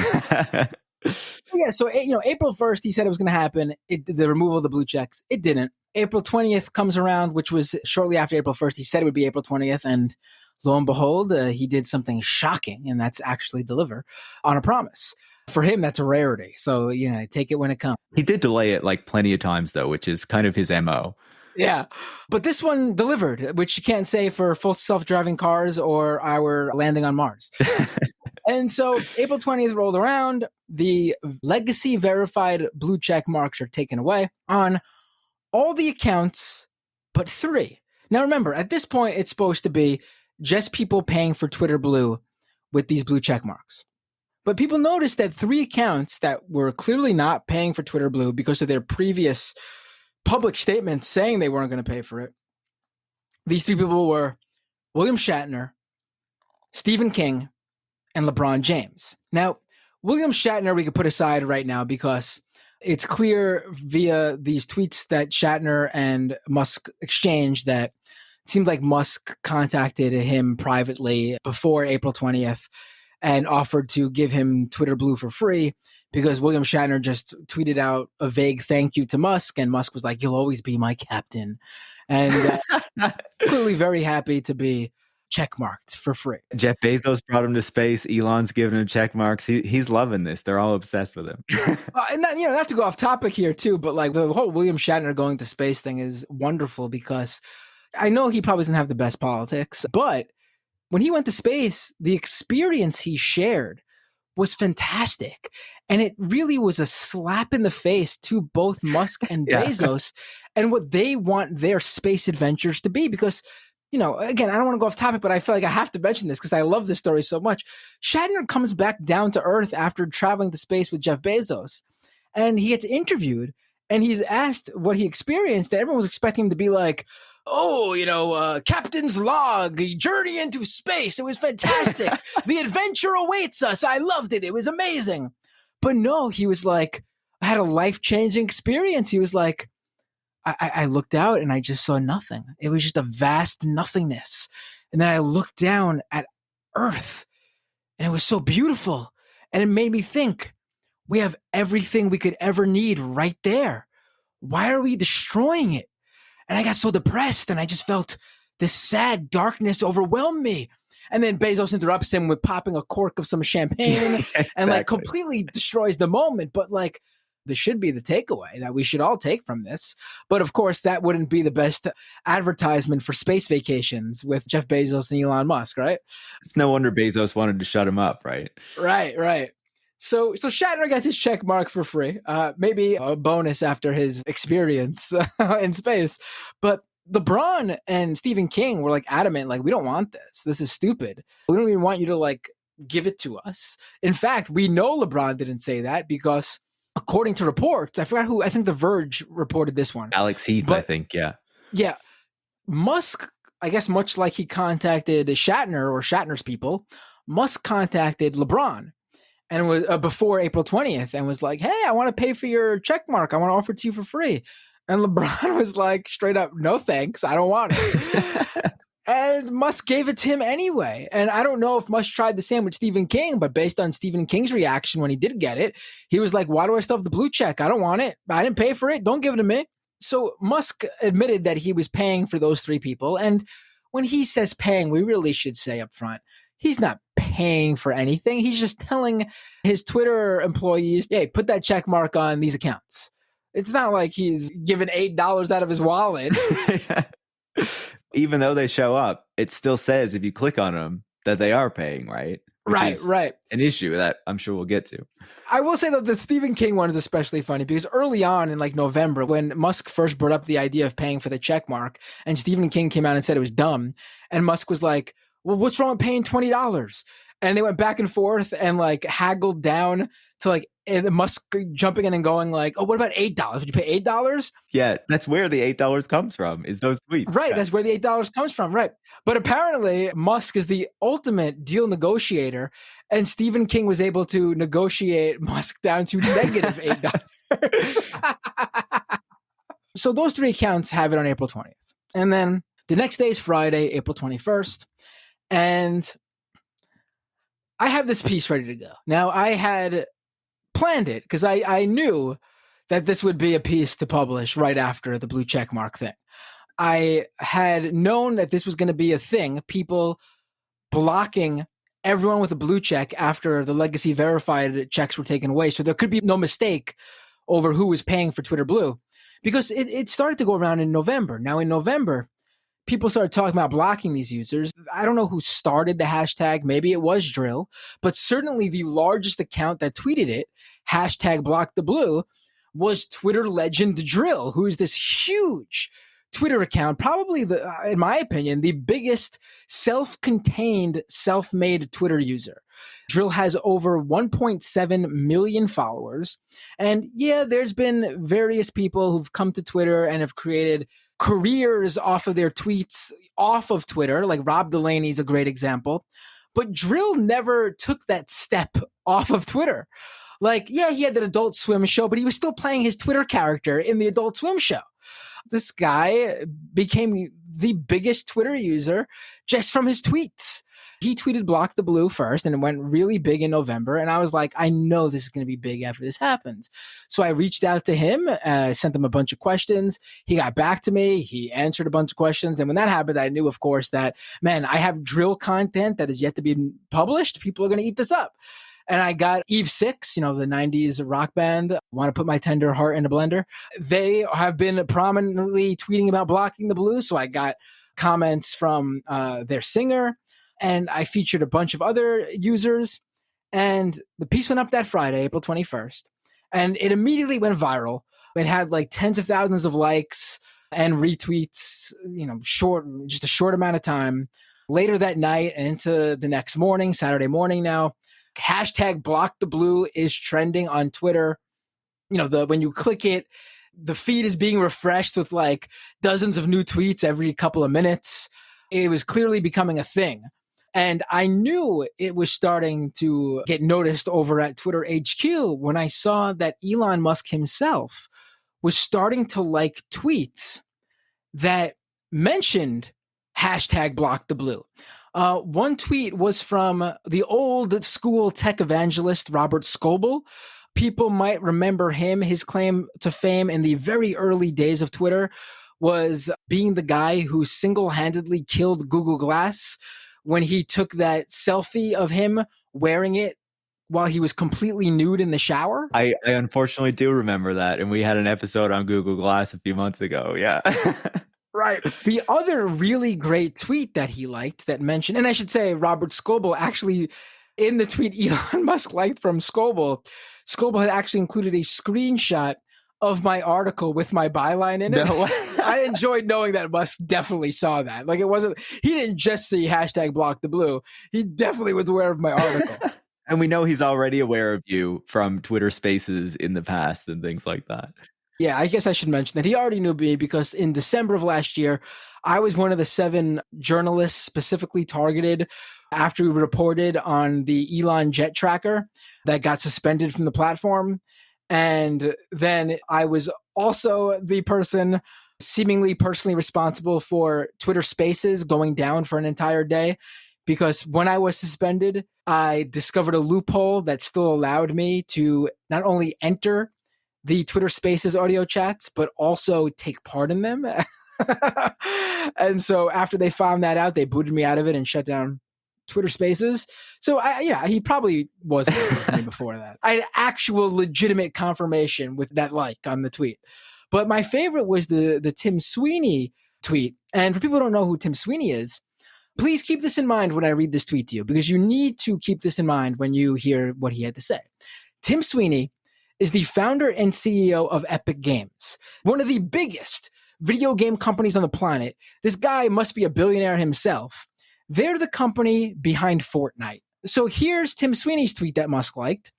Yeah, so April 1st, he said it was going to happen. The removal of the blue checks. It didn't. April 20th comes around, which was shortly after April 1st. He said it would be April 20th, and lo and behold, he did something shocking, and that's actually deliver on a promise. For him, that's a rarity. So, take it when it comes. He did delay it like plenty of times, though, which is kind of his MO. Yeah. But this one delivered, which you can't say for full self-driving cars or our landing on Mars. And so April 20th rolled around. The legacy verified blue check marks are taken away on all the accounts but 3. Now, remember, at this point, it's supposed to be just people paying for Twitter Blue with these blue check marks. But people noticed that 3 accounts that were clearly not paying for Twitter Blue because of their previous public statements saying they weren't going to pay for it. These 3 people were William Shatner, Stephen King, and LeBron James. Now, William Shatner we could put aside right now because it's clear via these tweets that Shatner and Musk exchanged that it seemed like Musk contacted him privately before April 20th and offered to give him Twitter Blue for free because William Shatner just tweeted out a vague thank you to Musk, and Musk was like, "You'll always be my captain." And clearly very happy to be checkmarked for free. Jeff Bezos brought him to space. Elon's giving him check marks. He's loving this. They're all obsessed with him. And that, not to go off topic here too, but like the whole William Shatner going to space thing is wonderful because I know he probably doesn't have the best politics, but when he went to space, the experience he shared was fantastic. And it really was a slap in the face to both Musk and Bezos and what they want their space adventures to be. Because, again, I don't want to go off topic, but I feel like I have to mention this because I love this story so much. Shatner comes back down to Earth after traveling to space with Jeff Bezos, and he gets interviewed, and he's asked what he experienced, and everyone was expecting him to be like, captain's log, journey into space. It was fantastic. The adventure awaits us. I loved it. It was amazing. But no, he was like, I had a life-changing experience. He was like, I looked out and I just saw nothing. It was just a vast nothingness. And then I looked down at Earth and it was so beautiful. And it made me think, we have everything we could ever need right there. Why are we destroying it? And I got so depressed and I just felt this sad darkness overwhelm me. And then Bezos interrupts him with popping a cork of some champagne and like completely destroys the moment. But like, this should be the takeaway that we should all take from this. But of course, that wouldn't be the best advertisement for space vacations with Jeff Bezos and Elon Musk, right? It's no wonder Bezos wanted to shut him up, right? Right. So Shatner gets his check mark for free. Maybe a bonus after his experience in space. But LeBron and Stephen King were like adamant, like, we don't want this. This is stupid. We don't even want you to like give it to us. In fact, we know LeBron didn't say that because according to reports, I forgot who, I think The Verge reported this one. Alex Heath, I think, yeah. Yeah. Musk, I guess much like he contacted Shatner or Shatner's people, Musk contacted LeBron and was before April 20th and was like, hey, I want to pay for your check mark. I want to offer it to you for free. And LeBron was like, straight up, no thanks. I don't want it. And Musk gave it to him anyway. And I don't know if Musk tried the same with Stephen King, but based on Stephen King's reaction when he did get it, he was like, why do I still have the blue check? I don't want it. I didn't pay for it. Don't give it to me. So Musk admitted that he was paying for those 3 people. And when he says paying, we really should say up front, he's not paying for anything. He's just telling his Twitter employees, hey, put that check mark on these accounts. It's not like he's giving $8 out of his wallet. Even though they show up, it still says if you click on them that they are paying, right? Which is right. An issue that I'm sure we'll get to. I will say that the Stephen King one is especially funny because early on in like November, when Musk first brought up the idea of paying for the check mark, and Stephen King came out and said it was dumb, and Musk was like, well, what's wrong with paying $20? And they went back and forth and like haggled down to like Musk jumping in and going like, oh, what about $8? Would you pay $8? Yeah, that's where the $8 comes from, is those tweets. Right, that's where the $8 comes from, right. But apparently Musk is the ultimate deal negotiator, and Stephen King was able to negotiate Musk down to negative $8. So those 3 accounts have it on April 20th. And then the next day is Friday, April 21st. And I have this piece ready to go. Now, I had planned it because I knew that this would be a piece to publish right after the blue check mark thing. I had known that this was going to be a thing, people blocking everyone with a blue check after the legacy verified checks were taken away. So there could be no mistake over who was paying for Twitter Blue, because it started to go around in November. Now in November, people started talking about blocking these users. I don't know who started the hashtag. Maybe it was Drill, but certainly the largest account that tweeted it, hashtag block the blue, was Twitter legend Drill, who is this huge Twitter account, probably in my opinion, the biggest self-contained, self-made Twitter user. Drill has over 1.7 million followers. And yeah, there's been various people who've come to Twitter and have created careers off of their tweets off of Twitter, like Rob Delaney's a great example. But Drill never took that step off of Twitter. Like, yeah, he had an Adult Swim show, but he was still playing his Twitter character in the Adult Swim show. This guy became the biggest Twitter user just from his tweets. He tweeted block the blue first, and it went really big in November. And I was like, I know this is going to be big after this happens. So I reached out to him, sent him a bunch of questions. He got back to me. He answered a bunch of questions. And when that happened, I knew, of course, that, man, I have Drill content that is yet to be published. People are going to eat this up. And I got Eve 6, the 90s rock band, Want to Put My Tender Heart in a Blender. They have been prominently tweeting about blocking the blue. So I got comments from their singer, and I featured a bunch of other users. And the piece went up that Friday, April 21st. And it immediately went viral. It had like tens of thousands of likes and retweets, just a short amount of time. Later that night and into the next morning, Saturday morning now, hashtag block the blue is trending on Twitter. When you click it, the feed is being refreshed with like dozens of new tweets every couple of minutes. It was clearly becoming a thing. And I knew it was starting to get noticed over at Twitter HQ when I saw that Elon Musk himself was starting to like tweets that mentioned hashtag block the blue. One tweet was from the old school tech evangelist, Robert Scoble. People might remember him. His claim to fame in the very early days of Twitter was being the guy who single-handedly killed Google Glass when he took that selfie of him wearing it while he was completely nude in the shower. I unfortunately do remember that. And we had an episode on Google Glass a few months ago. Yeah. Right. The other really great tweet that he liked that mentioned, and I should say Robert Scoble actually, in the tweet Elon Musk liked from Scoble had actually included a screenshot of my article with my byline in it. No. I enjoyed knowing that Musk definitely saw that. Like, he didn't just see hashtag block the blue. He definitely was aware of my article. And we know he's already aware of you from Twitter Spaces in the past and things like that. Yeah, I guess I should mention that he already knew me because in December of last year, I was one of the 7 journalists specifically targeted after we reported on the Elon jet tracker that got suspended from the platform. And then I was also the person seemingly personally responsible for Twitter Spaces going down for an entire day, because when I was suspended, I discovered a loophole that still allowed me to not only enter the Twitter Spaces audio chats, but also take part in them. And so after they found that out, they booted me out of it and shut down Twitter Spaces. So he probably wasn't with me before that. I had actual legitimate confirmation with that like on the tweet. But my favorite was the Tim Sweeney tweet. And for people who don't know who Tim Sweeney is, please keep this in mind when I read this tweet to you, because you need to keep this in mind when you hear what he had to say. Tim Sweeney is the founder and CEO of Epic Games, one of the biggest video game companies on the planet. This guy must be a billionaire himself. They're the company behind Fortnite. So here's Tim Sweeney's tweet that Musk liked.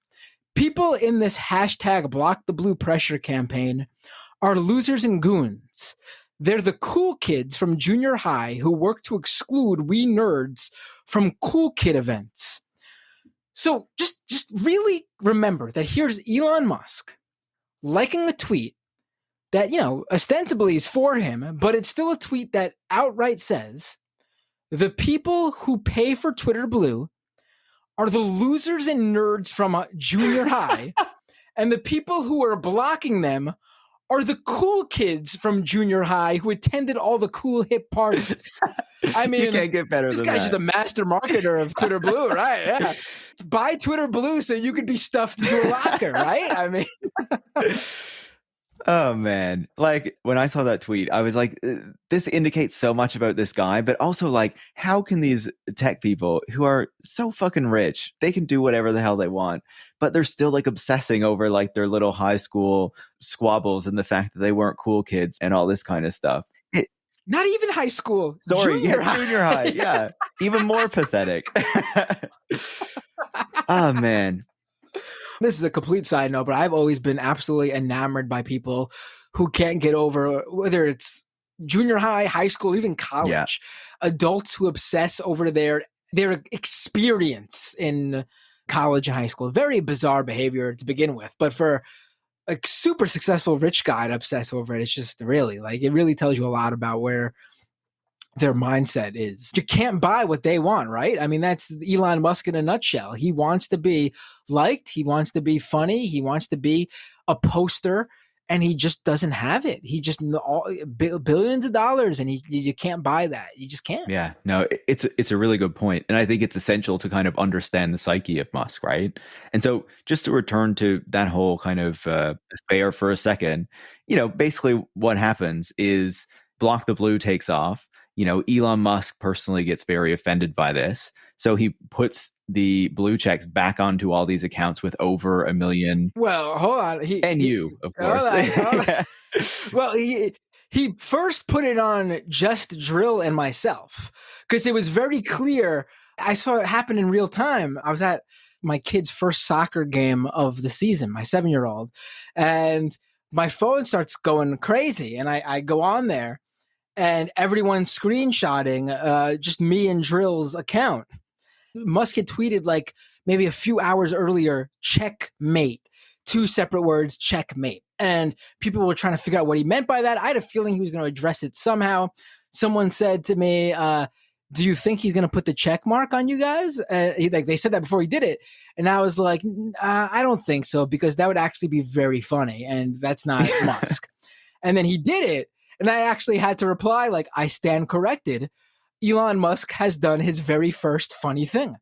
People in this hashtag block the blue pressure campaign are losers and goons. They're the cool kids from junior high who work to exclude we nerds from cool kid events. So just really remember that here's Elon Musk liking a tweet that, ostensibly is for him, but it's still a tweet that outright says the people who pay for Twitter Blue are the losers and nerds from junior high And the people who are blocking them are the cool kids from junior high who attended all the cool hip parties. I mean, you can't get better this than guy's that. just a master marketer of Twitter Blue, right? Yeah. Buy Twitter Blue so you could be stuffed into a locker, right? I mean, oh man, like when I saw that tweet, I was like, this indicates so much about this guy, but also like, how can these tech people who are so fucking rich, they can do whatever the hell they want, but they're still like obsessing over like their little high school squabbles and the fact that they weren't cool kids and all this kind of stuff. not even high school. Sorry, junior high. Junior high. Yeah. Even more pathetic. Oh, man. This is a complete side note, but I've always been absolutely enamored by people who can't get over, whether it's junior high, high school, even college, adults who obsess over their experience in college and high school. Very bizarre behavior to begin with, but for a super successful rich guy to obsess over it, it's just really like, it really tells you a lot about where their mindset is. You can't buy what they want, right? I mean, that's Elon Musk in a nutshell. He wants to be liked. He wants to be funny. He wants to be a poster, and he just doesn't have it. He just billions of dollars, and you can't buy that. You just can't. Yeah, no, it's a really good point, and I think it's essential to kind of understand the psyche of Musk, right? And so, just to return to that whole kind of affair for a second, basically what happens is Block the Blue takes off. Elon Musk personally gets very offended by this, so he puts the blue checks back onto all these accounts with over 1 million. Well, hold on. You, of course. Hold on. Well, he first put it on just Drill and myself because it was very clear. I saw it happen in real time. I was at my kid's first soccer game of the season, my 7-year-old, and my phone starts going crazy, and I go on there, and everyone's screenshotting just me and Drill's account. Musk had tweeted like maybe a few hours earlier, checkmate, 2 separate words, checkmate. And people were trying to figure out what he meant by that. I had a feeling he was going to address it somehow. Someone said to me, do you think he's going to put the check mark on you guys? They said that before he did it. And I was like, I don't think so, because that would actually be very funny. And that's not Musk. And then he did it. And I actually had to reply, like, I stand corrected. Elon Musk has done his very first funny thing.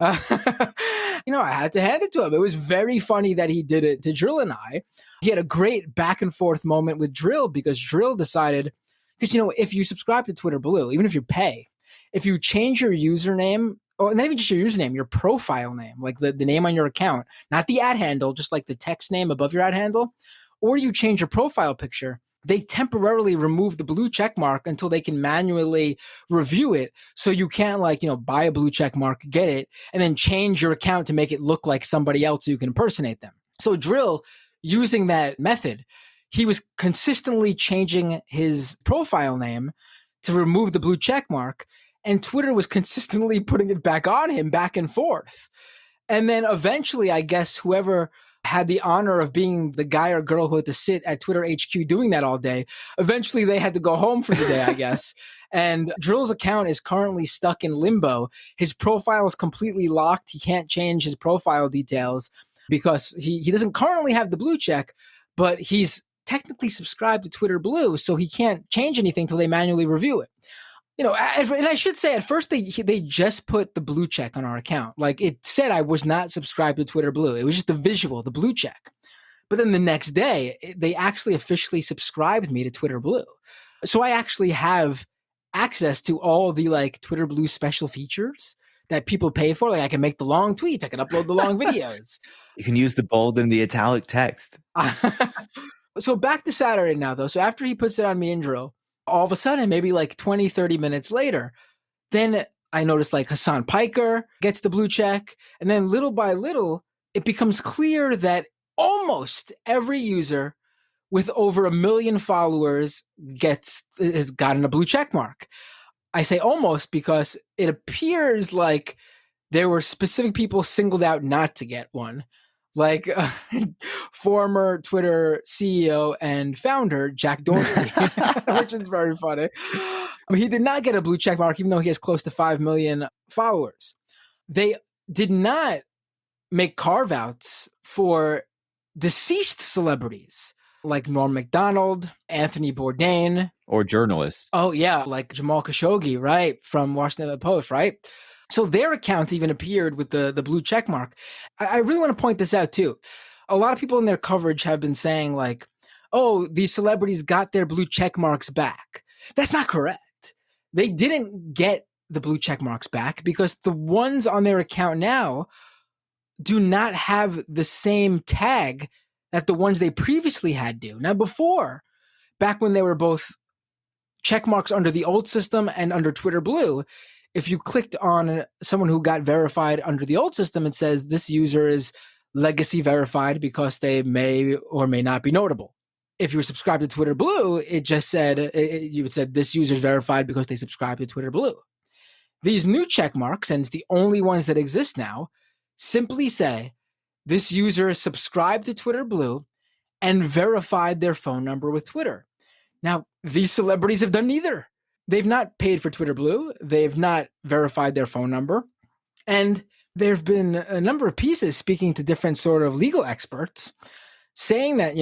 I had to hand it to him. It was very funny that he did it to Drill and I. He had a great back and forth moment with Drill because Drill decided, because, if you subscribe to Twitter Blue, even if you pay, if you change your username, or not even just your username, your profile name, like the name on your account, not the ad handle, just like the text name above your ad handle, or you change your profile picture, they temporarily remove the blue check mark until they can manually review it. So you can't buy a blue check mark, get it, and then change your account to make it look like somebody else so you can impersonate them. So Drill, using that method, he was consistently changing his profile name to remove the blue check mark, and Twitter was consistently putting it back on him back and forth. And then eventually, I guess, whoever had the honor of being the guy or girl who had to sit at Twitter HQ doing that all day, eventually they had to go home for the day, I guess. And Drill's account is currently stuck in limbo. His profile is completely locked. He can't change his profile details because he doesn't currently have the blue check, but he's technically subscribed to Twitter Blue, so he can't change anything until they manually review it. And I should say, at first they just put the blue check on our account. Like, it said I was not subscribed to Twitter Blue. It was just the visual, the blue check. But then the next day, they actually officially subscribed me to Twitter Blue. So I actually have access to all the Twitter Blue special features that people pay for. Like, I can make the long tweets. I can upload the long videos. You can use the bold and the italic text. So back to Saturday now, though. So after he puts it on me and Drill, all of a sudden, maybe 20, 30 minutes later, then I noticed Hassan Piker gets the blue check. And then little by little, it becomes clear that almost every user with over 1 million followers has gotten a blue check mark. I say almost because it appears like there were specific people singled out not to get one. Like former Twitter CEO and founder Jack Dorsey, which is very funny. He did not get a blue check mark, even though he has close to 5 million followers. They did not make carve-outs for deceased celebrities like Norm Macdonald, Anthony Bourdain. Or journalists. Oh, yeah, like Jamal Khashoggi, right, from Washington Post, right? So their accounts even appeared with the blue check mark. I really want to point this out, too. A lot of people in their coverage have been saying, like, oh, these celebrities got their blue check marks back. That's not correct. They didn't get the blue check marks back because the ones on their account now do not have the same tag that the ones they previously had do. Now, before, back when they were both check marks under the old system and under Twitter Blue, if you clicked on someone who got verified under the old system, it says this user is legacy verified because they may or may not be notable. If you were subscribed to Twitter Blue, it just said, you would said this user is verified because they subscribe to Twitter Blue. These new check marks, and it's the only ones that exist now, simply say this user is subscribed to Twitter Blue and verified their phone number with Twitter. Now, these celebrities have done neither. They've not paid for Twitter Blue. They've not verified their phone number. And there have been a number of pieces speaking to different sort of legal experts saying that,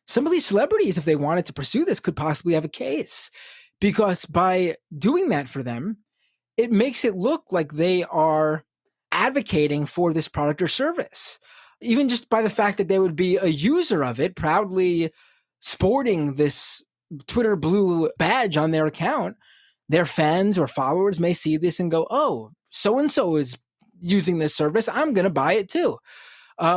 some of these celebrities, if they wanted to pursue this, could possibly have a case. Because by doing that for them, it makes it look like they are advocating for this product or service. Even just by the fact that they would be a user of it, proudly sporting this Twitter Blue badge on their account, their fans or followers may see this and go, oh, so-and-so is using this service, I'm going to buy it too.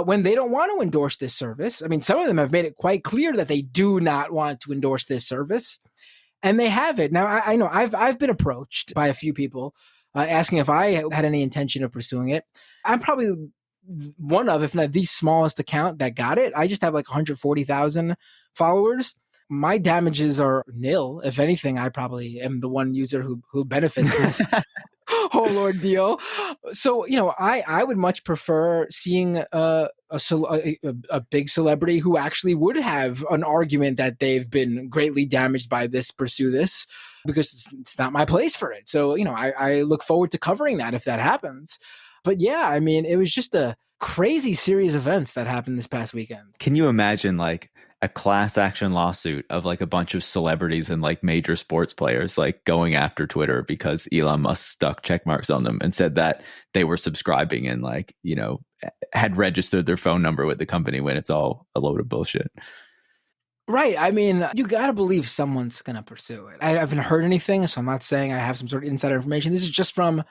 When they don't want to endorse this service. I mean, some of them have made it quite clear that they do not want to endorse this service, and they have it. Now, I know I've been approached by a few people asking if I had any intention of pursuing it. I'm probably one of, if not the smallest account that got it. I just have like 140,000 followers. My damages are nil. If anything, I probably am the one user who benefits from this whole ordeal. So, I would much prefer seeing a big celebrity who actually would have an argument that they've been greatly damaged by this, pursue this, because it's not my place for it. So, I look forward to covering that if that happens. But yeah, I mean, it was just a crazy series of events that happened this past weekend. Can you imagine like a class action lawsuit of like a bunch of celebrities and like major sports players like going after Twitter because Elon Musk stuck check marks on them and said that they were subscribing and like, had registered their phone number with the company when it's all a load of bullshit. Right. I mean, you got to believe someone's going to pursue it. I haven't heard anything, so I'm not saying I have some sort of insider information. This is just from,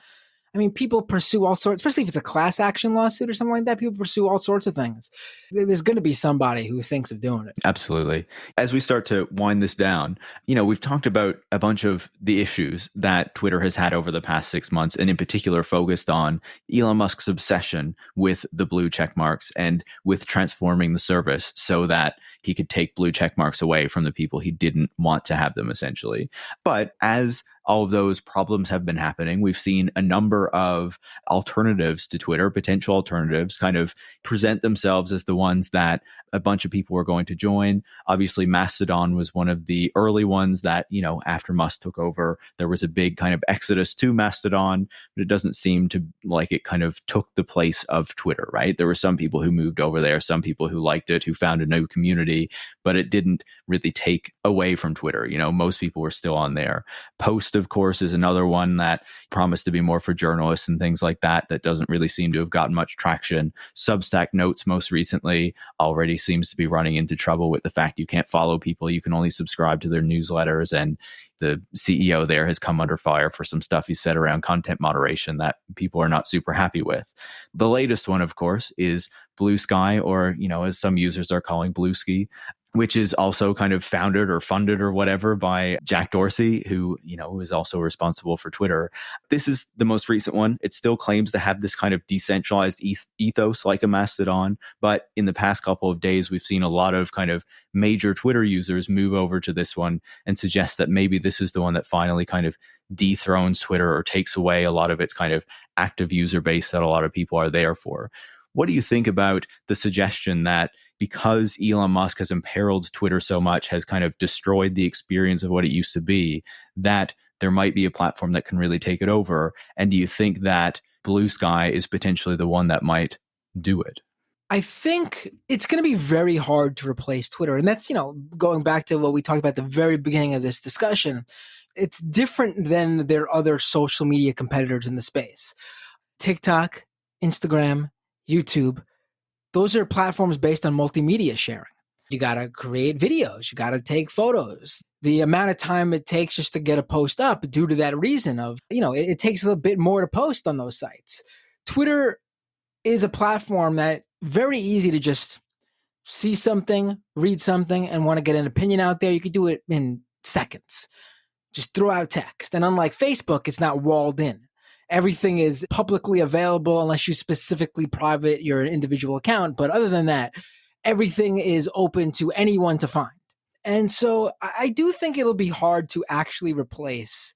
people pursue all sorts, especially if it's a class action lawsuit or something like that. People pursue all sorts of things. There's going to be somebody who thinks of doing it. Absolutely. As we start to wind this down, we've talked about a bunch of the issues that Twitter has had over the past 6 months, and in particular focused on Elon Musk's obsession with the blue check marks and with transforming the service so that he could take blue check marks away from the people he didn't want to have them, essentially. But as all of those problems have been happening, we've seen a number of alternatives to Twitter, potential alternatives, kind of present themselves as the ones that a bunch of people were going to join. Obviously, Mastodon was one of the early ones that, after Musk took over, there was a big kind of exodus to Mastodon, but it doesn't seem to like it kind of took the place of Twitter, right? There were some people who moved over there, some people who liked it, who found a new community, but it didn't really take away from Twitter. Most people were still on there. Post, of course, is another one that promised to be more for journalists and things like that doesn't really seem to have gotten much traction. Substack Notes, most recently, already seems to be running into trouble with the fact you can't follow people. You can only subscribe to their newsletters, and the CEO there has come under fire for some stuff he said around content moderation that people are not super happy with. The latest one, of course, is Blue Sky, or, as some users are calling Bluesky, which is also kind of founded or funded or whatever by Jack Dorsey, who, is also responsible for Twitter. This is the most recent one. It still claims to have this kind of decentralized ethos like a Mastodon. But in the past couple of days, we've seen a lot of kind of major Twitter users move over to this one and suggest that maybe this is the one that finally kind of dethrones Twitter or takes away a lot of its kind of active user base that a lot of people are there for. What do you think about the suggestion that because Elon Musk has imperiled Twitter so much, has kind of destroyed the experience of what it used to be, that there might be a platform that can really take it over? And do you think that Blue Sky is potentially the one that might do it? I think it's going to be very hard to replace Twitter. And that's, going back to what we talked about at the very beginning of this discussion. It's different than their other social media competitors in the space. TikTok, Instagram, YouTube, those are platforms based on multimedia sharing. You got to create videos, you got to take photos. The amount of time it takes just to get a post up due to that reason of, it takes a little bit more to post on those sites. Twitter is a platform that very easy to just see something, read something, and want to get an opinion out there. You could do it in seconds. Just throw out text. And unlike Facebook, it's not walled in. Everything is publicly available unless you specifically private your individual account. But other than that, everything is open to anyone to find. And so I do think it'll be hard to actually replace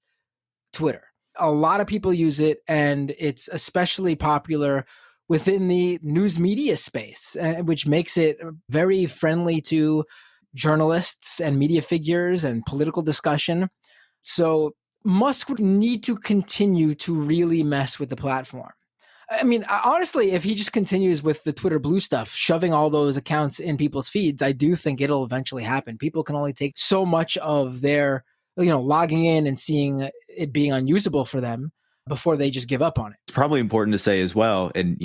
Twitter. A lot of people use it, and it's especially popular within the news media space, which makes it very friendly to journalists and media figures and political discussion. So Musk would need to continue to really mess with the platform. I mean, honestly, if he just continues with the Twitter Blue stuff, shoving all those accounts in people's feeds, I do think it'll eventually happen. People can only take so much of their, logging in and seeing it being unusable for them before they just give up on it. It's probably important to say as well, and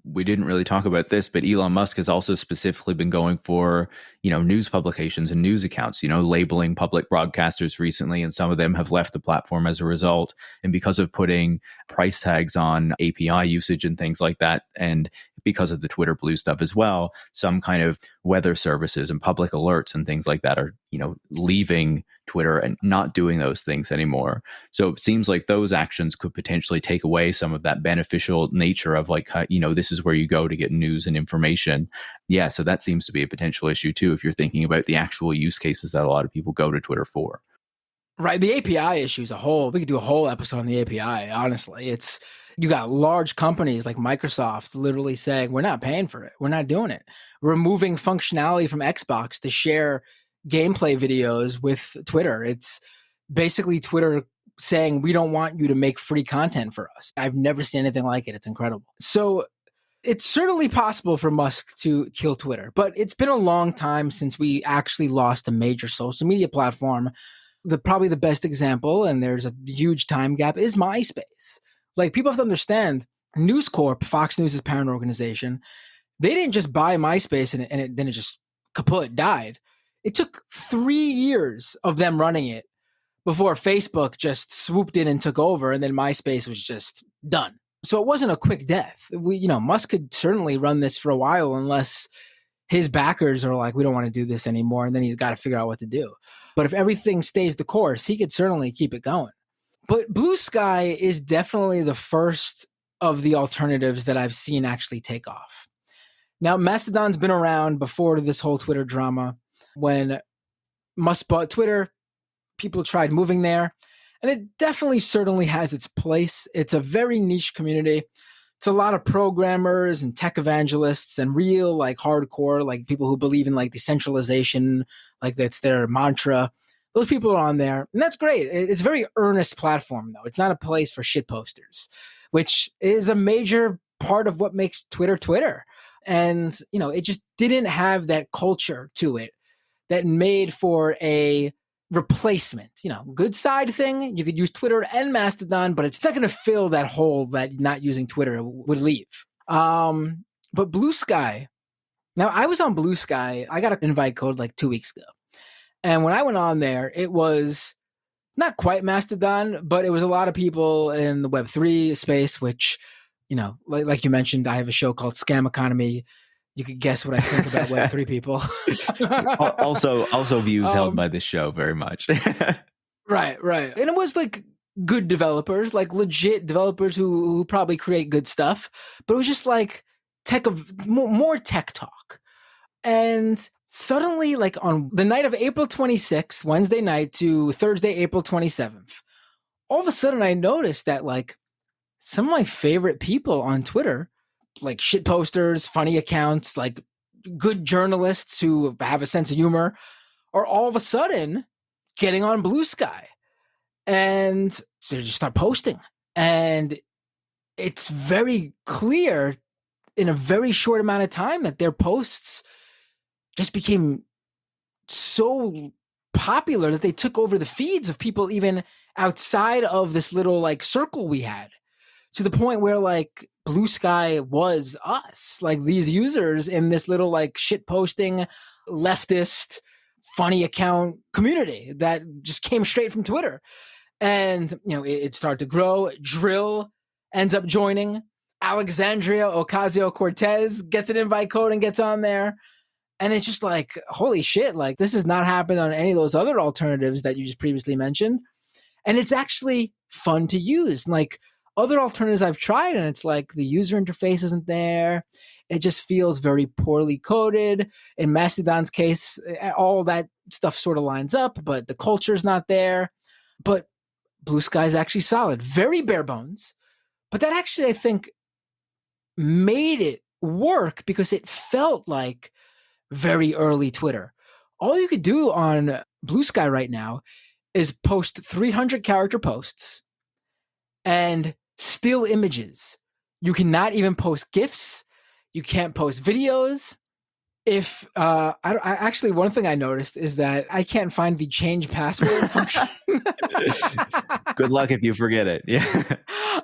we didn't really talk about this, but Elon Musk has also specifically been going for news publications and news accounts, labeling public broadcasters recently, and some of them have left the platform as a result. And because of putting price tags on API usage and things like that, and because of the Twitter Blue stuff as well, some kind of weather services and public alerts and things like that are, leaving Twitter and not doing those things anymore. So it seems like those actions could potentially take away some of that beneficial nature of this is where you go to get news and information. Yeah, so that seems to be a potential issue too, if you're thinking about the actual use cases that a lot of people go to Twitter for. Right. The API issue is we could do a whole episode on the API. Honestly, you got large companies like Microsoft literally saying, we're not paying for it. We're not doing it. Removing functionality from Xbox to share gameplay videos with Twitter. It's basically Twitter saying, we don't want you to make free content for us. I've never seen anything like it. It's incredible. So it's certainly possible for Musk to kill Twitter, but it's been a long time since we actually lost a major social media platform. Probably the best example, and there's a huge time gap, is MySpace. Like, people have to understand, News Corp, Fox News' parent organization, they didn't just buy MySpace and then it just kaput, died. It took 3 years of them running it before Facebook just swooped in and took over, and then MySpace was just done. So it wasn't a quick death. Musk could certainly run this for a while unless his backers are like, we don't want to do this anymore, and then he's got to figure out what to do. But if everything stays the course, he could certainly keep it going. But Blue Sky is definitely the first of the alternatives that I've seen actually take off. Now, Mastodon's been around before this whole Twitter drama. When Musk bought Twitter, people tried moving there, and it definitely certainly has its place. It's a very niche community. It's a lot of programmers and tech evangelists and real hardcore, people who believe in decentralization, that's their mantra. Those people are on there, and that's great. It's a very earnest platform, though. It's not a place for shit posters, which is a major part of what makes Twitter Twitter. And, it just didn't have that culture to it that made for a replacement, good side thing. You could use Twitter and Mastodon, but it's not going to fill that hole that not using Twitter would leave. But Blue Sky, now I was on Blue Sky. I got an invite code 2 weeks ago. And when I went on there, it was not quite Mastodon, but it was a lot of people in the Web3 space, which, like you mentioned, I have a show called Scam Economy. You could guess what I think about Web3 people. also views held by this show very much. Right. And it was good developers, legit developers who probably create good stuff, but it was just more tech talk. And suddenly, on the night of April 26th, Wednesday night to Thursday, April 27th, all of a sudden I noticed that some of my favorite people on Twitter, shit posters, funny accounts, good journalists who have a sense of humor, are all of a sudden getting on Blue Sky. And they just start posting. And it's very clear in a very short amount of time that their posts just became so popular that they took over the feeds of people even outside of this little like circle we had, to the point where like Blue Sky was us, like these users in this little like shit posting leftist funny account community that just came straight from Twitter. And it started to grow. Drill ends up joining. Alexandria Ocasio-Cortez gets an invite code and gets on there. And it's just like, holy shit, like this has not happened on any of those other alternatives that you just previously mentioned. And it's actually fun to use. Like other alternatives I've tried, and it's like the user interface isn't there. It just feels very poorly coded. In Mastodon's case, all that stuff sort of lines up, but the culture is not there. But Blue Sky is actually solid, very bare bones. But that actually, I think, made it work because it felt like very early Twitter. All you could do on Blue Sky right now is post 300 character posts and still images. You cannot even post GIFs. You can't post videos. If I actually, one thing I noticed is that I can't find the change password function. Good luck if you forget it. Yeah.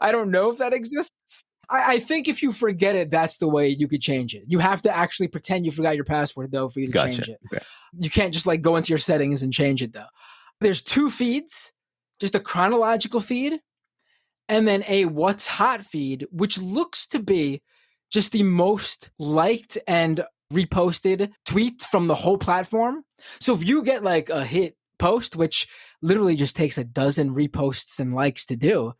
I don't know if that exists. I think if you forget it, that's the way you could change it. You have to actually pretend you forgot your password, though, for you to change it. Okay. You can't just like go into your settings and change it, though. There's 2 feeds, just a chronological feed, and then a what's hot feed, which looks to be just the most liked and reposted tweet from the whole platform. So if you get like a hit post, which literally just takes a dozen reposts and likes to do,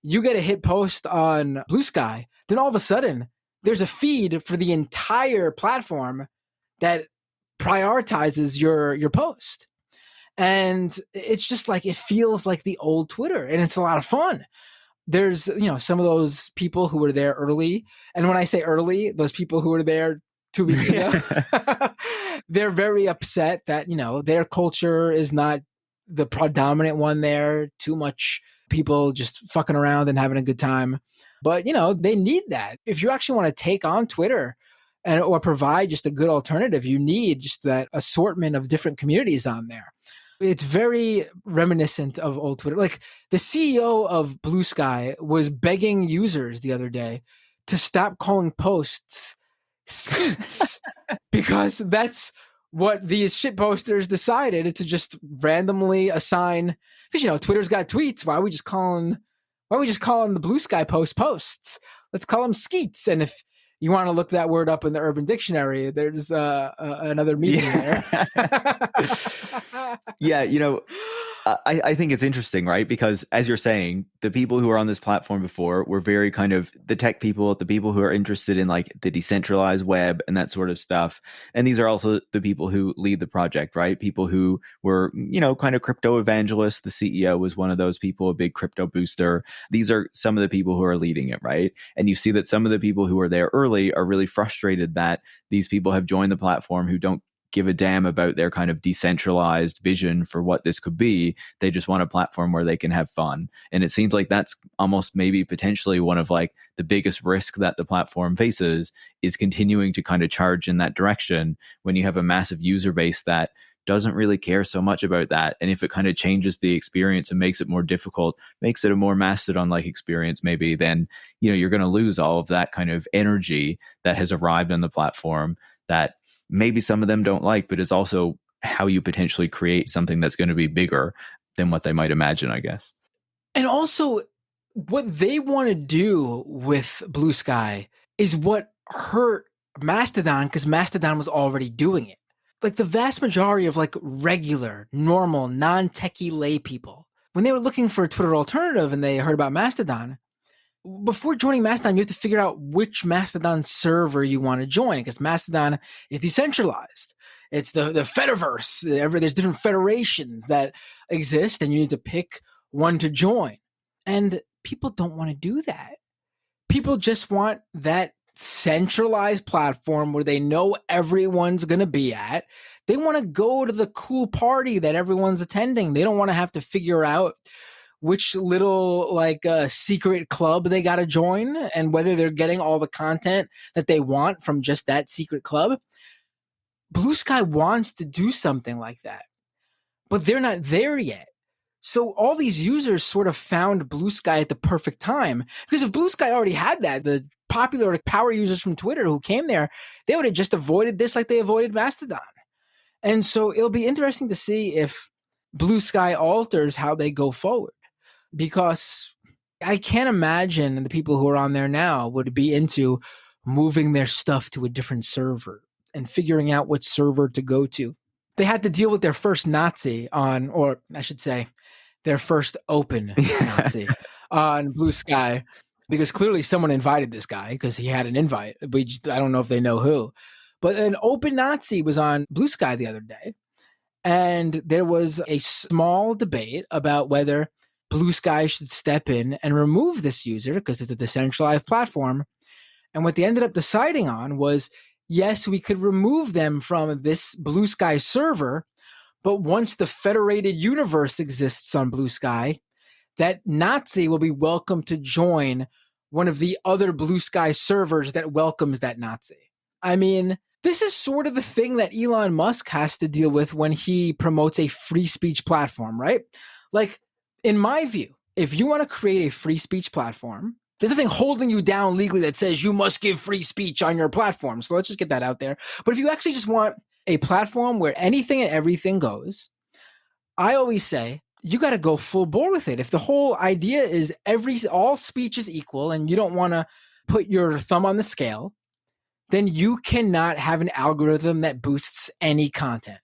you get a hit post on Blue Sky, then all of a sudden there's a feed for the entire platform that prioritizes your post. And it's just like, it feels like the old Twitter, and it's a lot of fun. There's, some of those people who were there early. And when I say early, those people who were there 2 weeks ago, they're very upset that, their culture is not the predominant one there. Too much people just fucking around and having a good time. But, they need that. If you actually want to take on Twitter or provide just a good alternative, you need just that assortment of different communities on there. It's very reminiscent of old Twitter. Like the CEO of Blue Sky was begging users the other day to stop calling posts skeets because that's what these shit posters decided to just randomly assign. Because Twitter's got tweets. Why are we just calling the Blue Sky posts? Let's call them skeets. And if you want to look that word up in the Urban Dictionary, there's another meaning there. Yeah, I think it's interesting, right? Because as you're saying, the people who are on this platform before were very kind of the tech people, the people who are interested in like the decentralized web and that sort of stuff. And these are also the people who lead the project, right? People who were, kind of crypto evangelists. The CEO was one of those people, a big crypto booster. These are some of the people who are leading it, right? And you see that some of the people who were there early are really frustrated that these people have joined the platform who don't give a damn about their kind of decentralized vision for what this could be. They just want a platform where they can have fun. And it seems like that's almost maybe potentially one of like the biggest risk that the platform faces, is continuing to kind of charge in that direction when you have a massive user base that doesn't really care so much about that. And if it kind of changes the experience and makes it more difficult, makes it a more Mastodon-like experience maybe, then you're going to lose all of that kind of energy that has arrived on the platform that maybe some of them don't like, but is also how you potentially create something that's going to be bigger than what they might imagine, I guess. And also, what they want to do with Blue Sky is what hurt Mastodon, because Mastodon was already doing it. Like the vast majority of like regular, normal, non-techie lay people, when they were looking for a Twitter alternative and they heard about Mastodon, before joining Mastodon, you have to figure out which Mastodon server you want to join, because Mastodon is decentralized. It's the Fediverse. There's different federations that exist, and you need to pick one to join. And people don't want to do that. People just want that centralized platform where they know everyone's going to be at. They want to go to the cool party that everyone's attending. They don't want to have to figure out which little secret club they got to join and whether they're getting all the content that they want from just that secret club. Blue Sky wants to do something like that, but they're not there yet. So all these users sort of found Blue Sky at the perfect time, because if Blue Sky already had that, the popular power users from Twitter who came there, they would have just avoided this like they avoided Mastodon. And so it'll be interesting to see if Blue Sky alters how they go forward, because I can't imagine the people who are on there now would be into moving their stuff to a different server and figuring out what server to go to. They had to deal with their first Nazi on, or I should say, their first open Nazi on Blue Sky, because clearly someone invited this guy because he had an invite. I don't know if they know who. But an open Nazi was on Blue Sky the other day, and there was a small debate about whether Blue Sky should step in and remove this user because it's a decentralized platform. And what they ended up deciding on was, yes, we could remove them from this Blue Sky server, but once the federated universe exists on Blue Sky, that Nazi will be welcome to join one of the other Blue Sky servers that welcomes that Nazi. I mean, this is sort of the thing that Elon Musk has to deal with when he promotes a free speech platform, right? Like, in my view, if you want to create a free speech platform, there's nothing holding you down legally that says you must give free speech on your platform. So let's just get that out there. But if you actually just want a platform where anything and everything goes, I always say you got to go full bore with it. If the whole idea is all speech is equal and you don't want to put your thumb on the scale, then you cannot have an algorithm that boosts any content.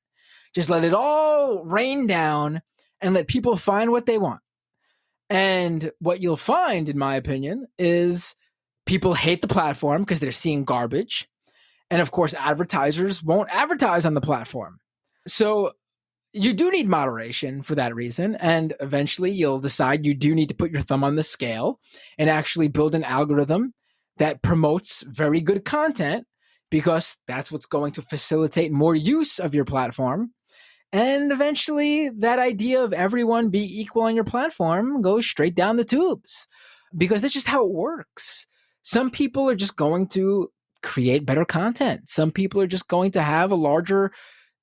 Just let it all rain down and let people find what they want. And what you'll find, in my opinion, is people hate the platform because they're seeing garbage. And of course, advertisers won't advertise on the platform. So you do need moderation for that reason. And eventually you'll decide you do need to put your thumb on the scale and actually build an algorithm that promotes very good content, because that's what's going to facilitate more use of your platform. And eventually that idea of everyone be equal on your platform goes straight down the tubes, because that's just how it works. Some people are just going to create better content. Some people are just going to have a larger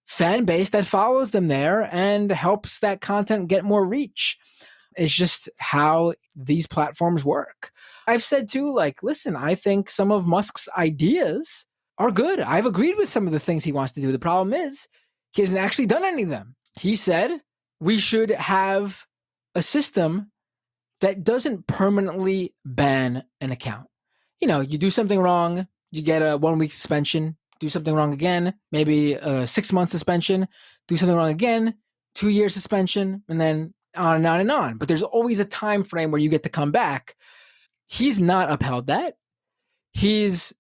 fan base that follows them there and helps that content get more reach. It's just how these platforms work. I've said too, listen, I think some of Musk's ideas are good. I've agreed with some of the things he wants to do. The problem is he hasn't actually done any of them. He said we should have a system that doesn't permanently ban an account. You do something wrong, you get a 1-week suspension, do something wrong again, maybe a 6-month suspension, do something wrong again, 2-year suspension, and then on and on and on. But there's always a time frame where you get to come back. He's not upheld that. He's,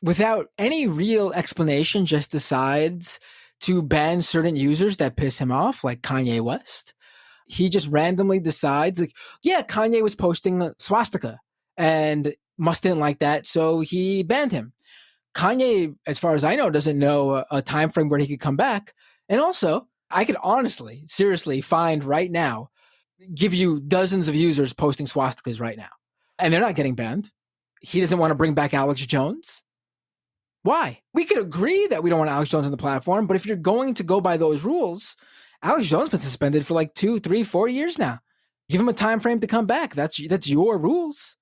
without any real explanation, just decides to ban certain users that piss him off, like Kanye West. He just randomly decides, Kanye was posting swastika and Musk didn't like that, so he banned him. Kanye, as far as I know, doesn't know a time frame where he could come back. And also, I could honestly, seriously find right now, give you dozens of users posting swastikas right now, and they're not getting banned. He doesn't want to bring back Alex Jones. Why? We could agree that we don't want Alex Jones on the platform, but if you're going to go by those rules, Alex Jones has been suspended for 2, 3, 4 years now. Give him a time frame to come back. That's your rules.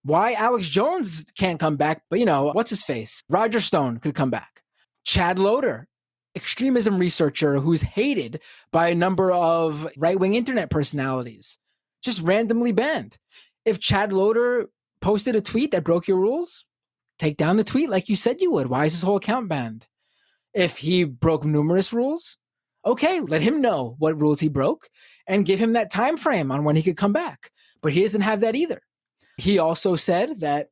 Why Alex Jones can't come back, but what's his face? Roger Stone could come back. Chad Loader, extremism researcher who's hated by a number of right-wing internet personalities, just randomly banned. If Chad Loader posted a tweet that broke your rules, take down the tweet like you said you would. Why is his whole account banned? If he broke numerous rules, okay, let him know what rules he broke and give him that time frame on when he could come back. But he doesn't have that either. He also said that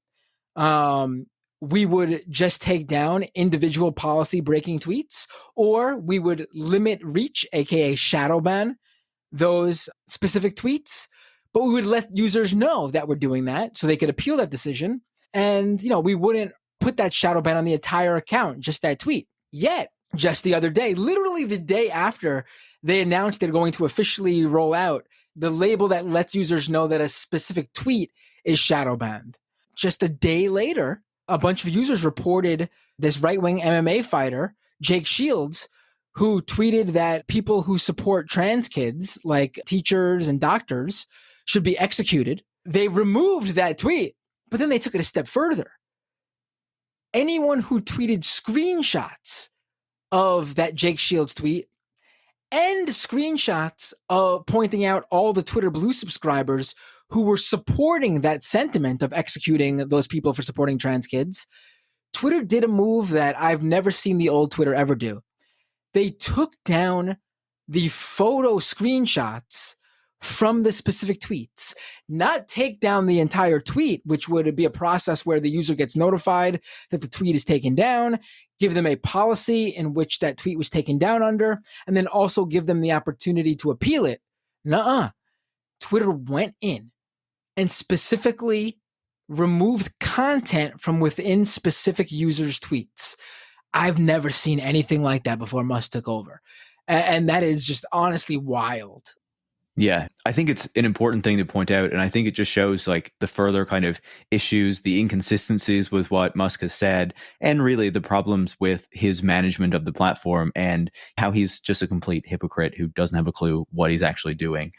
we would just take down individual policy breaking tweets, or we would limit reach, aka shadow ban, those specific tweets. But we would let users know that we're doing that so they could appeal that decision. And, we wouldn't put that shadow ban on the entire account, just that tweet. Yet, just the other day, literally the day after they announced they're going to officially roll out the label that lets users know that a specific tweet is shadow banned. Just a day later, a bunch of users reported this right-wing MMA fighter, Jake Shields, who tweeted that people who support trans kids, like teachers and doctors, should be executed. They removed that tweet, but then they took it a step further. Anyone who tweeted screenshots of that Jake Shields tweet and screenshots of pointing out all the Twitter Blue subscribers who were supporting that sentiment of executing those people for supporting trans kids, Twitter did a move that I've never seen the old Twitter ever do. They took down the photo screenshots from the specific tweets, not take down the entire tweet, which would be a process where the user gets notified that the tweet is taken down, give them a policy in which that tweet was taken down under, and then also give them the opportunity to appeal it. Nuh-uh. Twitter went in and specifically removed content from within specific users' tweets. I've never seen anything like that before Musk took over. And that is just honestly wild. Yeah, I think it's an important thing to point out. And I think it just shows like the further kind of issues, the inconsistencies with what Musk has said, and really the problems with his management of the platform and how he's just a complete hypocrite who doesn't have a clue what he's actually doing.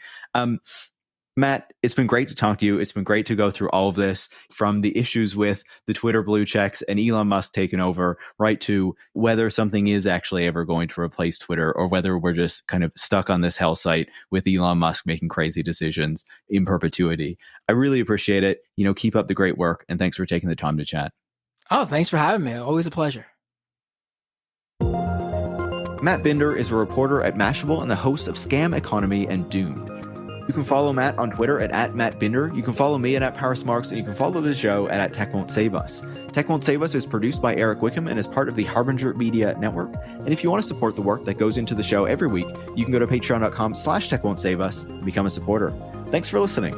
Matt, it's been great to talk to you. It's been great to go through all of this, from the issues with the Twitter blue checks and Elon Musk taking over, right to whether something is actually ever going to replace Twitter, or whether we're just kind of stuck on this hell site with Elon Musk making crazy decisions in perpetuity. I really appreciate it. Keep up the great work, and thanks for taking the time to chat. Oh, thanks for having me. Always a pleasure. Matt Binder is a reporter at Mashable and the host of Scam Economy and Doomed. You can follow Matt on Twitter at @MattBinder. You can follow me at @ParisMarks, and you can follow the show at @Tech Won't Save Us. Tech Won't Save Us is produced by Eric Wickham and is part of the Harbinger Media Network. And if you want to support the work that goes into the show every week, you can go to patreon.com/TechWon'tSaveUs and become a supporter. Thanks for listening.